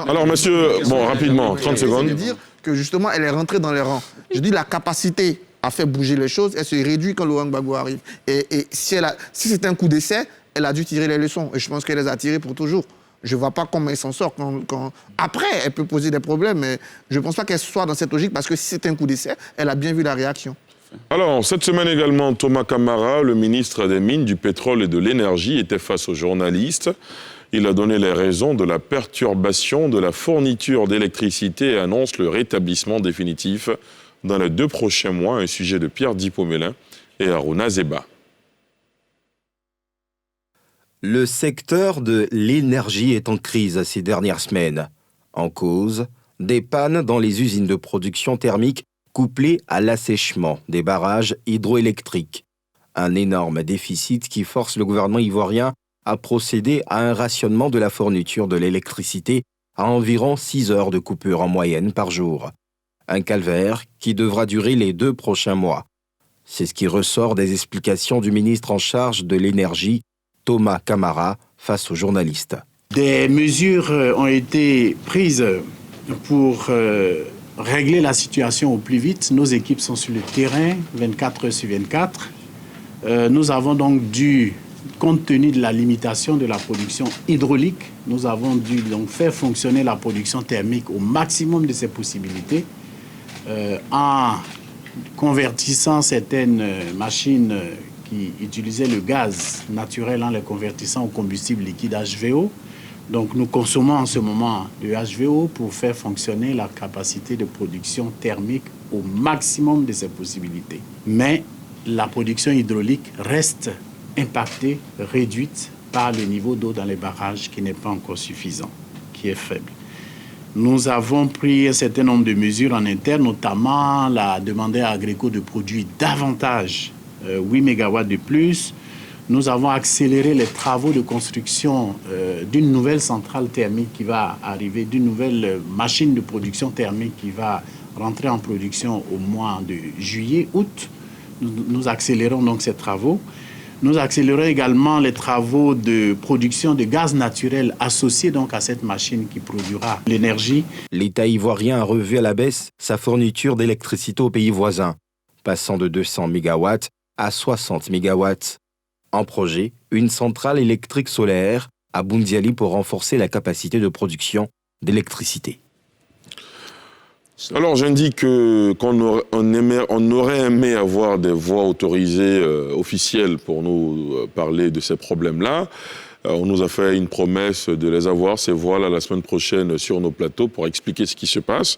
Alors, monsieur, bon, rapidement, 30 secondes. Je veux dire que justement, elle est rentrée dans les rangs. Je dis la capacité à faire bouger les choses, elle se réduit quand Laurent Gbagbo arrive. Et si c'est un coup d'essai, elle a dû tirer les leçons. Et je pense qu'elle les a tirées pour toujours. Je ne vois pas comment elle s'en sort. Après, elle peut poser des problèmes, mais je ne pense pas qu'elle soit dans cette logique, parce que si c'est un coup d'essai, elle a bien vu la réaction. Alors, cette semaine également, Thomas Kamara, le ministre des Mines, du Pétrole et de l'Énergie, était face aux journalistes. Il a donné les raisons de la perturbation de la fourniture d'électricité et annonce le rétablissement définitif dans les 2 prochains mois, un sujet de Pierre Dipomélin et Aruna Zeba. Le secteur de l'énergie est en crise ces dernières semaines. En cause, des pannes dans les usines de production thermique couplées à l'assèchement des barrages hydroélectriques. Un énorme déficit qui force le gouvernement ivoirien à procéder à un rationnement de la fourniture de l'électricité à environ 6 heures de coupure en moyenne par jour. Un calvaire qui devra durer les 2 prochains mois. C'est ce qui ressort des explications du ministre en charge de l'énergie, Thomas Kamara, face aux journalistes. Des mesures ont été prises pour régler la situation au plus vite. Nos équipes sont sur le terrain, 24 heures sur 24. Nous avons donc dû, compte tenu de la limitation de la production hydraulique, nous avons dû donc faire fonctionner la production thermique au maximum de ses possibilités en convertissant certaines machines qui utilisaient le gaz naturel en les convertissant au combustible liquide HVO. Donc nous consommons en ce moment du HVO pour faire fonctionner la capacité de production thermique au maximum de ses possibilités. Mais la production hydraulique reste impactée, réduite par le niveau d'eau dans les barrages qui n'est pas encore suffisant, qui est faible. Nous avons pris un certain nombre de mesures en interne, notamment la demander à Agreco de produire davantage 8 MW de plus. Nous avons accéléré les travaux de construction d'une nouvelle centrale thermique qui va arriver, d'une nouvelle machine de production thermique qui va rentrer en production au mois de juillet, août. Nous accélérons donc ces travaux. Nous accélérons également les travaux de production de gaz naturel associés donc à cette machine qui produira l'énergie. L'État ivoirien a revu à la baisse sa fourniture d'électricité aux pays voisins, passant de 200 MW à 60 MW. En projet, une centrale électrique solaire à Boundiali pour renforcer la capacité de production d'électricité. Alors j'indique qu'on aurait aimé avoir des voix autorisées officielles pour nous parler de ces problèmes-là. On nous a fait une promesse de les avoir, ces voix-là, la semaine prochaine sur nos plateaux pour expliquer ce qui se passe.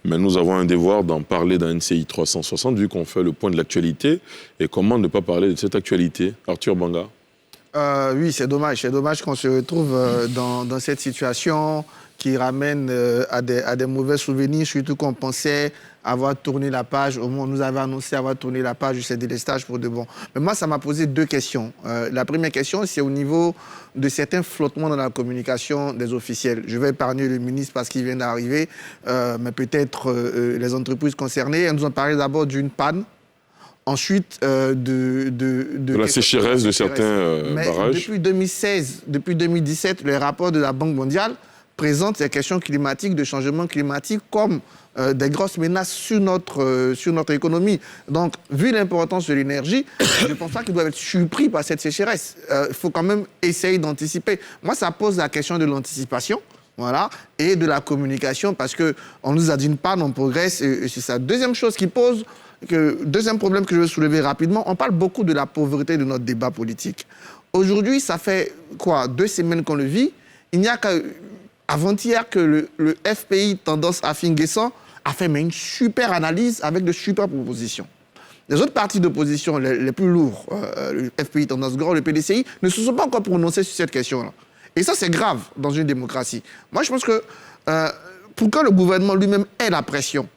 Mais nous avons un devoir d'en parler dans NCI 360 vu qu'on fait le point de l'actualité. Et comment ne pas parler de cette actualité, Arthur Banga? Oui, c'est dommage. C'est dommage qu'on se retrouve dans cette situation qui ramène à des mauvais souvenirs, surtout qu'on pensait avoir tourné la page. Au moins, on nous avait annoncé avoir tourné la page de ces délestages pour de bon. Mais moi, ça m'a posé 2 questions. La première question, c'est au niveau de certains flottements dans la communication des officiels. Je vais épargner le ministre parce qu'il vient d'arriver, mais peut-être les entreprises concernées. Elles nous ont parlé d'abord d'une panne. Ensuite, de la sécheresse de certains barrages. Depuis 2016, depuis 2017, les rapports de la Banque mondiale présentent les questions climatiques, de changement climatique, comme des grosses menaces sur notre économie. Donc, vu l'importance de l'énergie, je ne pense pas qu'ils doivent être surpris par cette sécheresse. Il faut quand même essayer d'anticiper. Moi, ça pose la question de l'anticipation. Voilà, et de la communication, parce qu'on nous a dit une panne, on progresse, et c'est ça. Deuxième chose qui pose, deuxième problème que je veux soulever rapidement, on parle beaucoup de la pauvreté de notre débat politique. Aujourd'hui, ça fait 2 semaines qu'on le vit. Il n'y a qu'avant-hier que le FPI Tendance Afin Guessant a fait une super analyse avec de super propositions. Les autres partis d'opposition les plus lourds, le FPI Tendance Grand, le PDCI, ne se sont pas encore prononcés sur cette question-là. Et ça, c'est grave dans une démocratie. Moi, je pense que pour que le gouvernement lui-même ait la pression,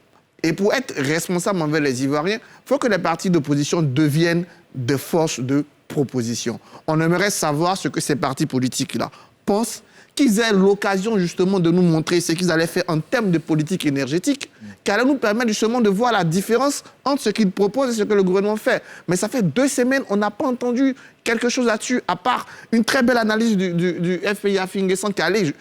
et pour être responsable envers les Ivoiriens, il faut que les partis d'opposition deviennent des forces de propositions. On aimerait savoir ce que ces partis politiques-là pensent, qu'ils aient l'occasion justement de nous montrer ce qu'ils allaient faire en termes de politique énergétique, qui allait nous permettre justement de voir la différence entre ce qu'ils proposent et ce que le gouvernement fait. Mais ça fait 2 semaines, on n'a pas entendu quelque chose là-dessus, à part une très belle analyse du FPIA Finguessan qui allait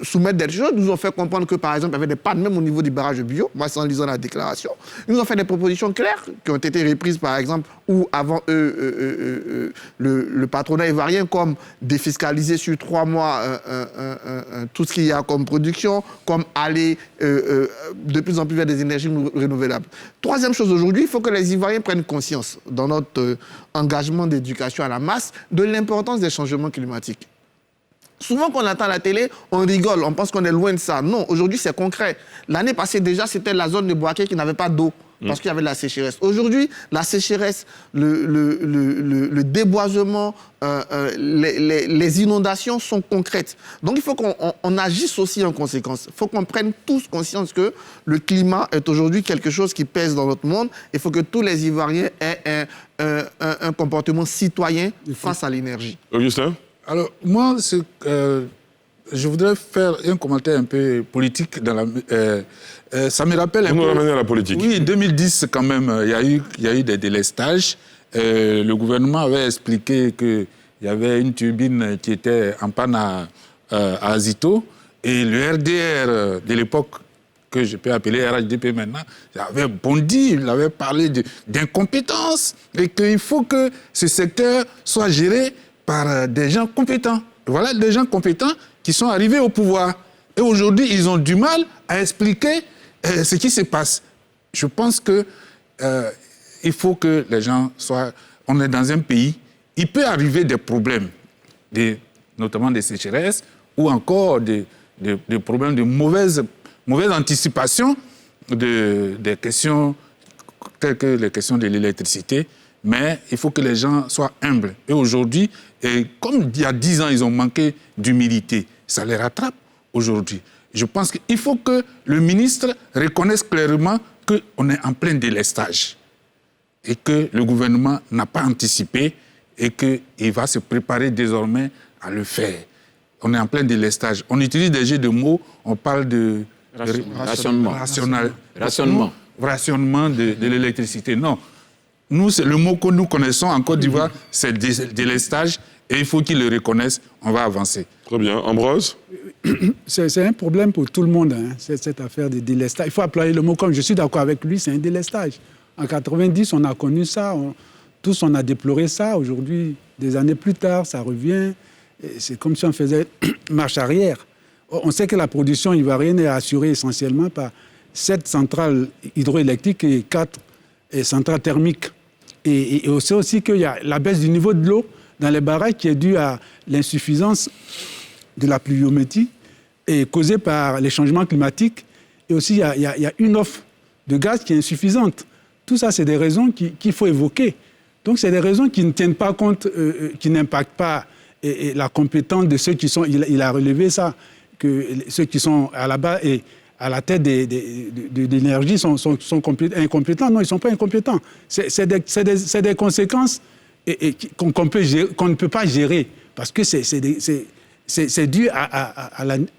soumettre des choses. Ils nous ont fait comprendre que, par exemple, il y avait des pannes même au niveau du barrage bio. Moi, c'est en lisant la déclaration. Ils nous ont fait des propositions claires qui ont été reprises, par exemple, où avant eux, le patronat ivoirien, comme défiscaliser sur 3 mois tout ce qu'il y a comme production, comme aller de plus en plus vers des énergies renouvelables. Troisième chose, aujourd'hui, il faut que les Ivoiriens prennent conscience, dans notre engagement d'éducation à la masse, de l'importance des changements climatiques. Souvent, quand on attend la télé, on rigole, on pense qu'on est loin de ça. Non, aujourd'hui, c'est concret. L'année passée, déjà, c'était la zone de Boaké qui n'avait pas d'eau parce qu'il y avait de la sécheresse. Aujourd'hui, la sécheresse, le déboisement, les inondations sont concrètes. Donc, il faut qu'on agisse aussi en conséquence. Il faut qu'on prenne tous conscience que le climat est aujourd'hui quelque chose qui pèse dans notre monde. Il faut que tous les Ivoiriens aient un comportement citoyen face à l'énergie. Augustin ? Alors, moi, je voudrais faire un commentaire un peu politique. Ça me rappelle un peu... Vous nous ramenez à la politique. Oui, 2010, quand même, il y a eu des délestages. Le gouvernement avait expliqué qu'il y avait une turbine qui était en panne à Azito. Et le RDR de l'époque, que je peux appeler RHDP maintenant, il avait bondi, il avait parlé d'incompétence et qu'il faut que ce secteur soit géré par des gens compétents. Voilà des gens compétents qui sont arrivés au pouvoir. Et aujourd'hui, ils ont du mal à expliquer ce qui se passe. Je pense que il faut que les gens soient... On est dans un pays, il peut arriver des problèmes, notamment des sécheresses, ou encore des problèmes de mauvaise anticipation des questions telles que les questions de l'électricité. Mais il faut que les gens soient humbles. Et aujourd'hui, comme il y a 10 ans, ils ont manqué d'humilité, ça les rattrape aujourd'hui. Je pense qu'il faut que le ministre reconnaisse clairement qu'on est en plein délestage et que le gouvernement n'a pas anticipé et qu'il va se préparer désormais à le faire. On est en plein délestage. On utilise des jeux de mots, on parle de rationnement de l'électricité. Non. Nous, c'est le mot que nous connaissons en Côte d'Ivoire, c'est délestage, et il faut qu'ils le reconnaissent, on va avancer. Très bien. Ambroise ? C'est un problème pour tout le monde, hein, cette affaire de délestage. Il faut employer le mot comme je suis d'accord avec lui, c'est un délestage. En 90, on a connu ça, tous on a déploré ça. Aujourd'hui, des années plus tard, ça revient. C'est comme si on faisait marche arrière. On sait que la production ivoirienne est assurée essentiellement par 7 centrales hydroélectriques et 4 centrales thermiques. Et on sait aussi qu'il y a la baisse du niveau de l'eau dans les barrages qui est due à l'insuffisance de la pluviométrie et causée par les changements climatiques. Et aussi, il y a une offre de gaz qui est insuffisante. Tout ça, c'est des raisons qu'il faut évoquer. Donc, c'est des raisons qui ne tiennent pas compte, qui n'impactent pas la compétence de ceux qui sont... Il a relevé ça, que ceux qui sont à la base et à la tête de l'énergie sont incompétents. Non, ils ne sont pas incompétents. C'est des conséquences qu'on ne peut pas gérer parce que c'est dû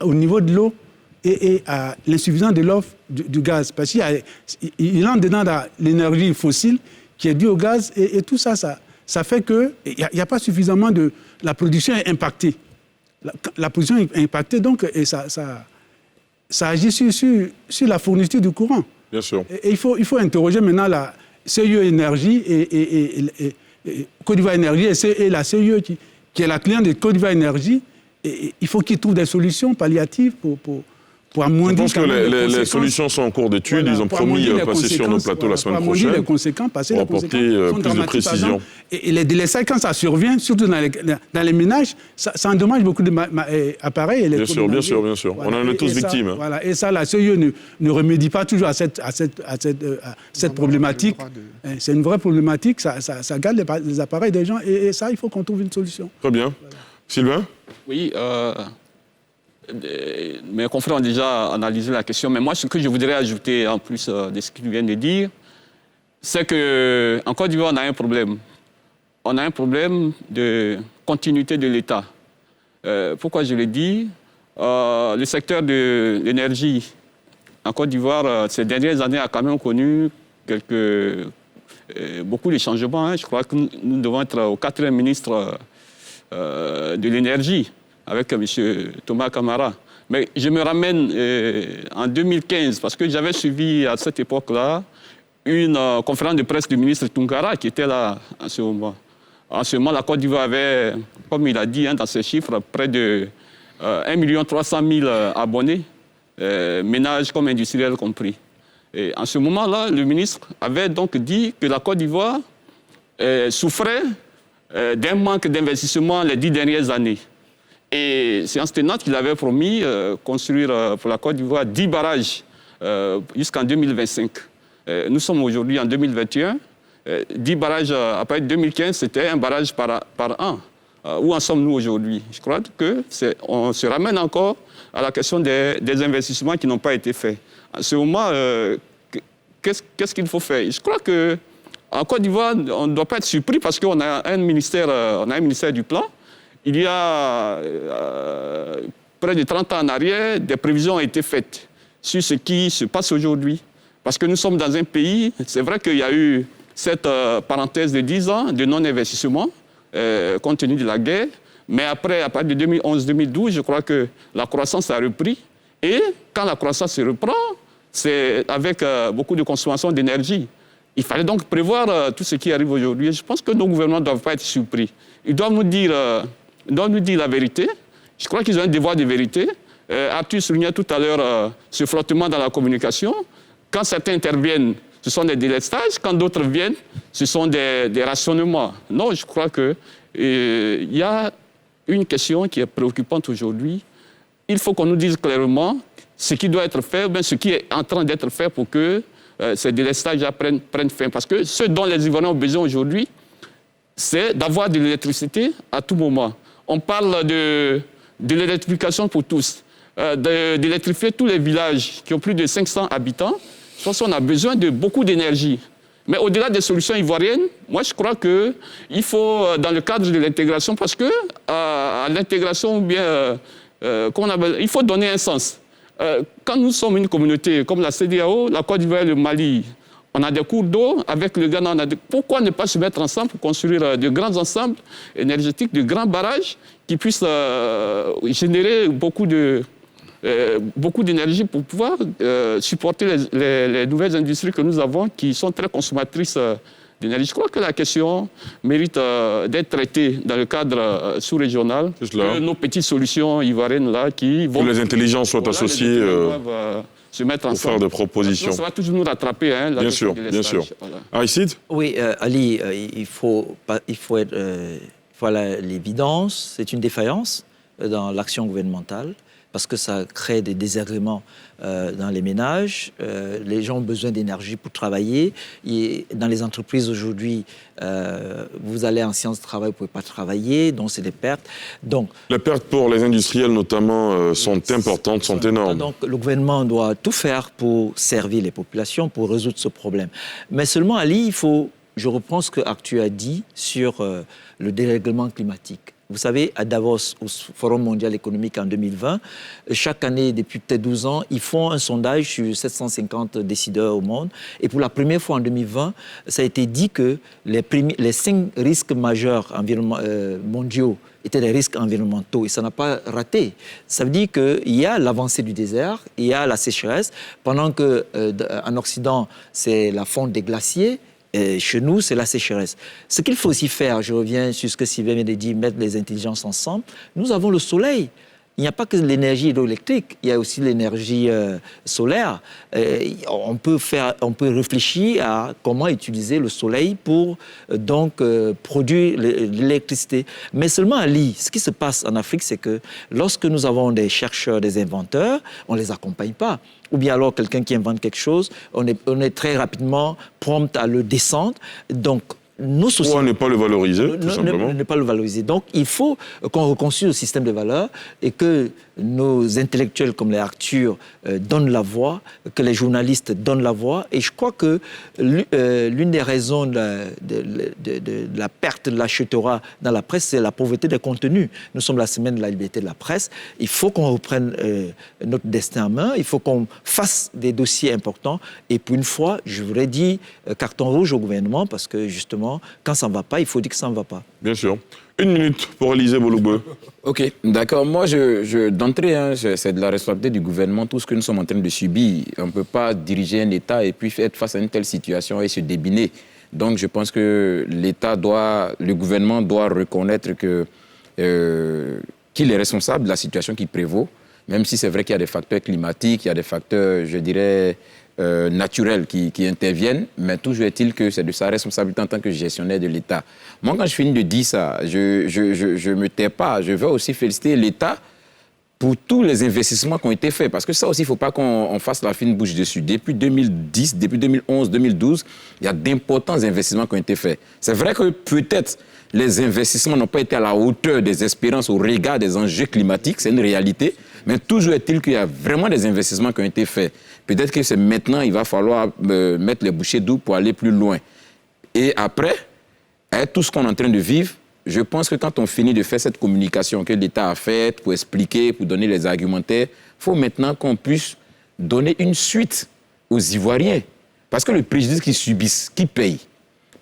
au niveau de l'eau et à l'insuffisance de l'offre du gaz. Parce qu'il entre dedans dans l'énergie fossile qui est due au gaz et tout ça, ça fait qu'il n'y a pas suffisamment de... La production est impactée. La production est impactée, donc, et ça agit sur la fourniture du courant. Bien sûr. Et il faut interroger maintenant la CIE Énergie et Côte d'Ivoire Énergie et la CIE qui est la cliente de Côte d'Ivoire Énergie. Et il faut qu'ils trouvent des solutions palliatives pour amoindrir... Je pense que les solutions sont en cours d'étude. Voilà, ils ont promis de passer sur nos plateaux la semaine prochaine les conséquences, pour apporter plus de précision. Et les délestages, quand ça survient, surtout dans les ménages, ça endommage beaucoup d'appareils. Bien sûr. Voilà. On en est tous victimes. Voilà. Et ça, la CIE ne remédie pas toujours à cette problématique. C'est une vraie problématique. Ça garde les appareils des gens. Et ça, il faut qu'on trouve une solution. Très bien. Voilà. Sylvain ? Oui, mes confrères ont déjà analysé la question, mais moi, ce que je voudrais ajouter, en plus de ce qu'ils viennent de dire, c'est qu'en Côte d'Ivoire, on a un problème. on a un problème de continuité de l'État. Pourquoi je le dis? Le secteur de l'énergie en Côte d'Ivoire, ces dernières années, a quand même connu beaucoup de changements. Hein. Je crois que nous devons être au 4e ministre de l'énergie avec M. Thomas Camara. Mais je me ramène en 2015, parce que j'avais suivi à cette époque-là une conférence de presse du ministre Tounkara qui était là en ce moment. En ce moment, la Côte d'Ivoire avait, comme il a dit dans ses chiffres, près de 1 300 000 abonnés, ménages comme industriels compris. Et en ce moment-là, le ministre avait donc dit que la Côte d'Ivoire souffrait d'un manque d'investissement les 10 dernières années. Et c'est en ce tenant qu'il avait promis construire pour la Côte d'Ivoire 10 barrages jusqu'en 2025. Nous sommes aujourd'hui en 2021. 10 barrages après 2015, c'était un barrage par an. Où en sommes-nous aujourd'hui? Je crois qu'on se ramène encore à la question des investissements qui n'ont pas été faits. En ce moment, qu'est-ce qu'il faut faire? Je crois qu'en Côte d'Ivoire, on ne doit pas être surpris parce qu'on a un ministère du plan. Il y a près de 30 ans en arrière, des prévisions ont été faites sur ce qui se passe aujourd'hui. Parce que nous sommes dans un pays, c'est vrai qu'il y a eu cette parenthèse de 10 ans de non-investissement, compte tenu de la guerre. Mais après, à partir de 2011-2012, je crois que la croissance a repris. Et quand la croissance se reprend, c'est avec beaucoup de consommation d'énergie. Il fallait donc prévoir tout ce qui arrive aujourd'hui. Je pense que nos gouvernements ne doivent pas être surpris. Ils doivent nous dire la vérité. Je crois qu'ils ont un devoir de vérité. Arthur soulignait tout à l'heure ce flottement dans la communication. Quand certains interviennent, ce sont des délestages. Quand d'autres viennent, ce sont des rationnements. Non, je crois qu'il y a une question qui est préoccupante aujourd'hui. Il faut qu'on nous dise clairement ce qui doit être fait, ou bien ce qui est en train d'être fait pour que ces délestages prennent fin. Parce que ce dont les Ivoiriens ont besoin aujourd'hui, c'est d'avoir de l'électricité à tout moment. On parle de l'électrification pour tous, d'électrifier tous les villages qui ont plus de 500 habitants. Je pense qu'on a besoin de beaucoup d'énergie. Mais au-delà des solutions ivoiriennes, moi je crois qu'il faut, dans le cadre de l'intégration, parce que à l'intégration, il faut donner un sens. Quand nous sommes une communauté comme la CEDEAO, la Côte d'Ivoire et le Mali, on a des cours d'eau, avec le Ghana, pourquoi ne pas se mettre ensemble pour construire de grands ensembles énergétiques, de grands barrages qui puissent générer beaucoup d'énergie pour pouvoir supporter les nouvelles industries que nous avons qui sont très consommatrices d'énergie. Je crois que la question mérite d'être traitée dans le cadre sous-régional. Nos petites solutions ivoiriennes là qui vont... Que les intelligences soient associées se mettre ensemble. Pour faire des propositions. Ça va toujours nous rattraper. Hein, bien sûr, bien sûr. Voilà. Aristide? Oui, Ali, il faut l'évidence, c'est une défaillance dans l'action gouvernementale, parce que ça crée des désagréments dans les ménages. Les gens ont besoin d'énergie pour travailler. Et dans les entreprises aujourd'hui, vous allez en séance de travail, vous ne pouvez pas travailler, donc c'est des pertes. Donc, les pertes pour les industriels notamment sont importantes, sont énormes. Donc le gouvernement doit tout faire pour servir les populations, pour résoudre ce problème. Mais seulement, Ali, je reprends ce que Arthur a dit sur le dérèglement climatique. Vous savez, à Davos, au Forum mondial économique en 2020, chaque année, depuis peut-être 12 ans, ils font un sondage sur 750 décideurs au monde. Et pour la première fois en 2020, ça a été dit que les 5 risques majeurs mondiaux étaient des risques environnementaux. Et ça n'a pas raté. Ça veut dire qu'il y a l'avancée du désert, il y a la sécheresse, pendant qu'en Occident, c'est la fonte des glaciers. Et chez nous, c'est la sécheresse. Ce qu'il faut aussi faire, je reviens sur ce que Sylvain vient de dire, mettre les intelligences ensemble. Nous avons le soleil. Il n'y a pas que l'énergie hydroélectrique, il y a aussi l'énergie solaire. On peut réfléchir à comment utiliser le soleil pour produire l'électricité. Mais seulement à l'île, ce qui se passe en Afrique, c'est que lorsque nous avons des chercheurs, des inventeurs, on ne les accompagne pas. Ou bien alors quelqu'un qui invente quelque chose, on est très rapidement prompt à le descendre. Donc, nos sociétés... Ou à ne pas le valoriser, tout simplement. Ne pas le valoriser. Donc, il faut qu'on reconstruise le système de valeurs et que nos intellectuels comme les Arthur donnent la voix, que les journalistes donnent la voix. Et je crois que l'une des raisons de la perte de l'achetorat dans la presse, c'est la pauvreté des contenus. Nous sommes la semaine de la liberté de la presse. Il faut qu'on reprenne notre destin en main. Il faut qu'on fasse des dossiers importants. Et pour une fois, je voudrais dire carton rouge au gouvernement parce que justement, quand ça ne va pas, il faut dire que ça ne va pas. Bien sûr. 1 minute pour Élisée Bolugbe. Ok, d'accord. Moi, d'entrée, c'est de la responsabilité du gouvernement, tout ce que nous sommes en train de subir. On ne peut pas diriger un État et puis être face à une telle situation et se débiner. Donc, je pense que le gouvernement doit reconnaître qu'il est responsable de la situation qui prévaut, même si c'est vrai qu'il y a des facteurs climatiques, il y a des facteurs, je dirais, naturels qui interviennent, mais toujours est-il que c'est de sa responsabilité en tant que gestionnaire de l'État. Moi, quand je finis de dire ça, je me tais pas. Je veux aussi féliciter l'État pour tous les investissements qui ont été faits. Parce que ça aussi, il ne faut pas qu'on fasse la fine bouche dessus. Depuis 2010, depuis 2011, 2012, il y a d'importants investissements qui ont été faits. C'est vrai que peut-être les investissements n'ont pas été à la hauteur des espérances au regard des enjeux climatiques, c'est une réalité, mais toujours est-il qu'il y a vraiment des investissements qui ont été faits. Peut-être que c'est maintenant, il va falloir mettre les bouchées doubles pour aller plus loin. Et après, avec tout ce qu'on est en train de vivre, je pense que quand on finit de faire cette communication que l'État a faite pour expliquer, pour donner les argumentaires, il faut maintenant qu'on puisse donner une suite aux Ivoiriens. Parce que le préjudice qu'ils subissent, qui paye?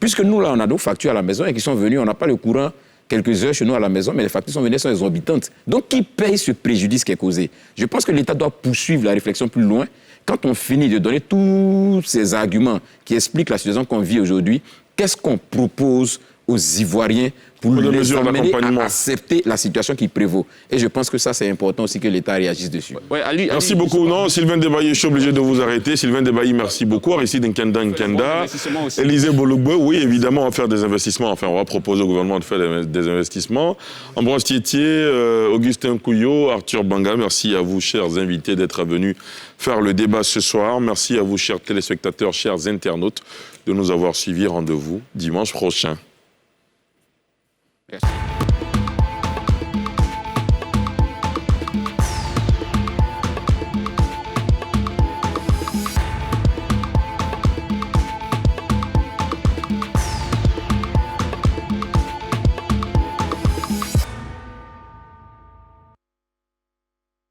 Puisque nous, là, on a nos factures à la maison et qui sont venus, on n'a pas le courant quelques heures chez nous à la maison, mais les factures sont venues, sont exorbitantes. Donc, qui paye ce préjudice qui est causé? Je pense que l'État doit poursuivre la réflexion plus loin. Quand on finit de donner tous ces arguments qui expliquent la situation qu'on vit aujourd'hui, qu'est-ce qu'on propose aux Ivoiriens pour les amener à accepter la situation qui prévaut? Et je pense que ça, c'est important aussi que l'État réagisse dessus. Ouais, merci beaucoup. Non, Sylvain Debailly, je suis obligé de vous arrêter. Sylvain Debailly, merci beaucoup. Aristide Nkenda. Élisée Bolugbe, oui, évidemment, on va faire des investissements. Enfin, on va proposer au gouvernement de faire des investissements. Ambroise Tietier, Augustin Couillot, Arthur Banga, merci à vous, chers invités, d'être venus faire le débat ce soir. Merci à vous, chers téléspectateurs, chers internautes, de nous avoir suivis. Rendez-vous dimanche prochain. Yes.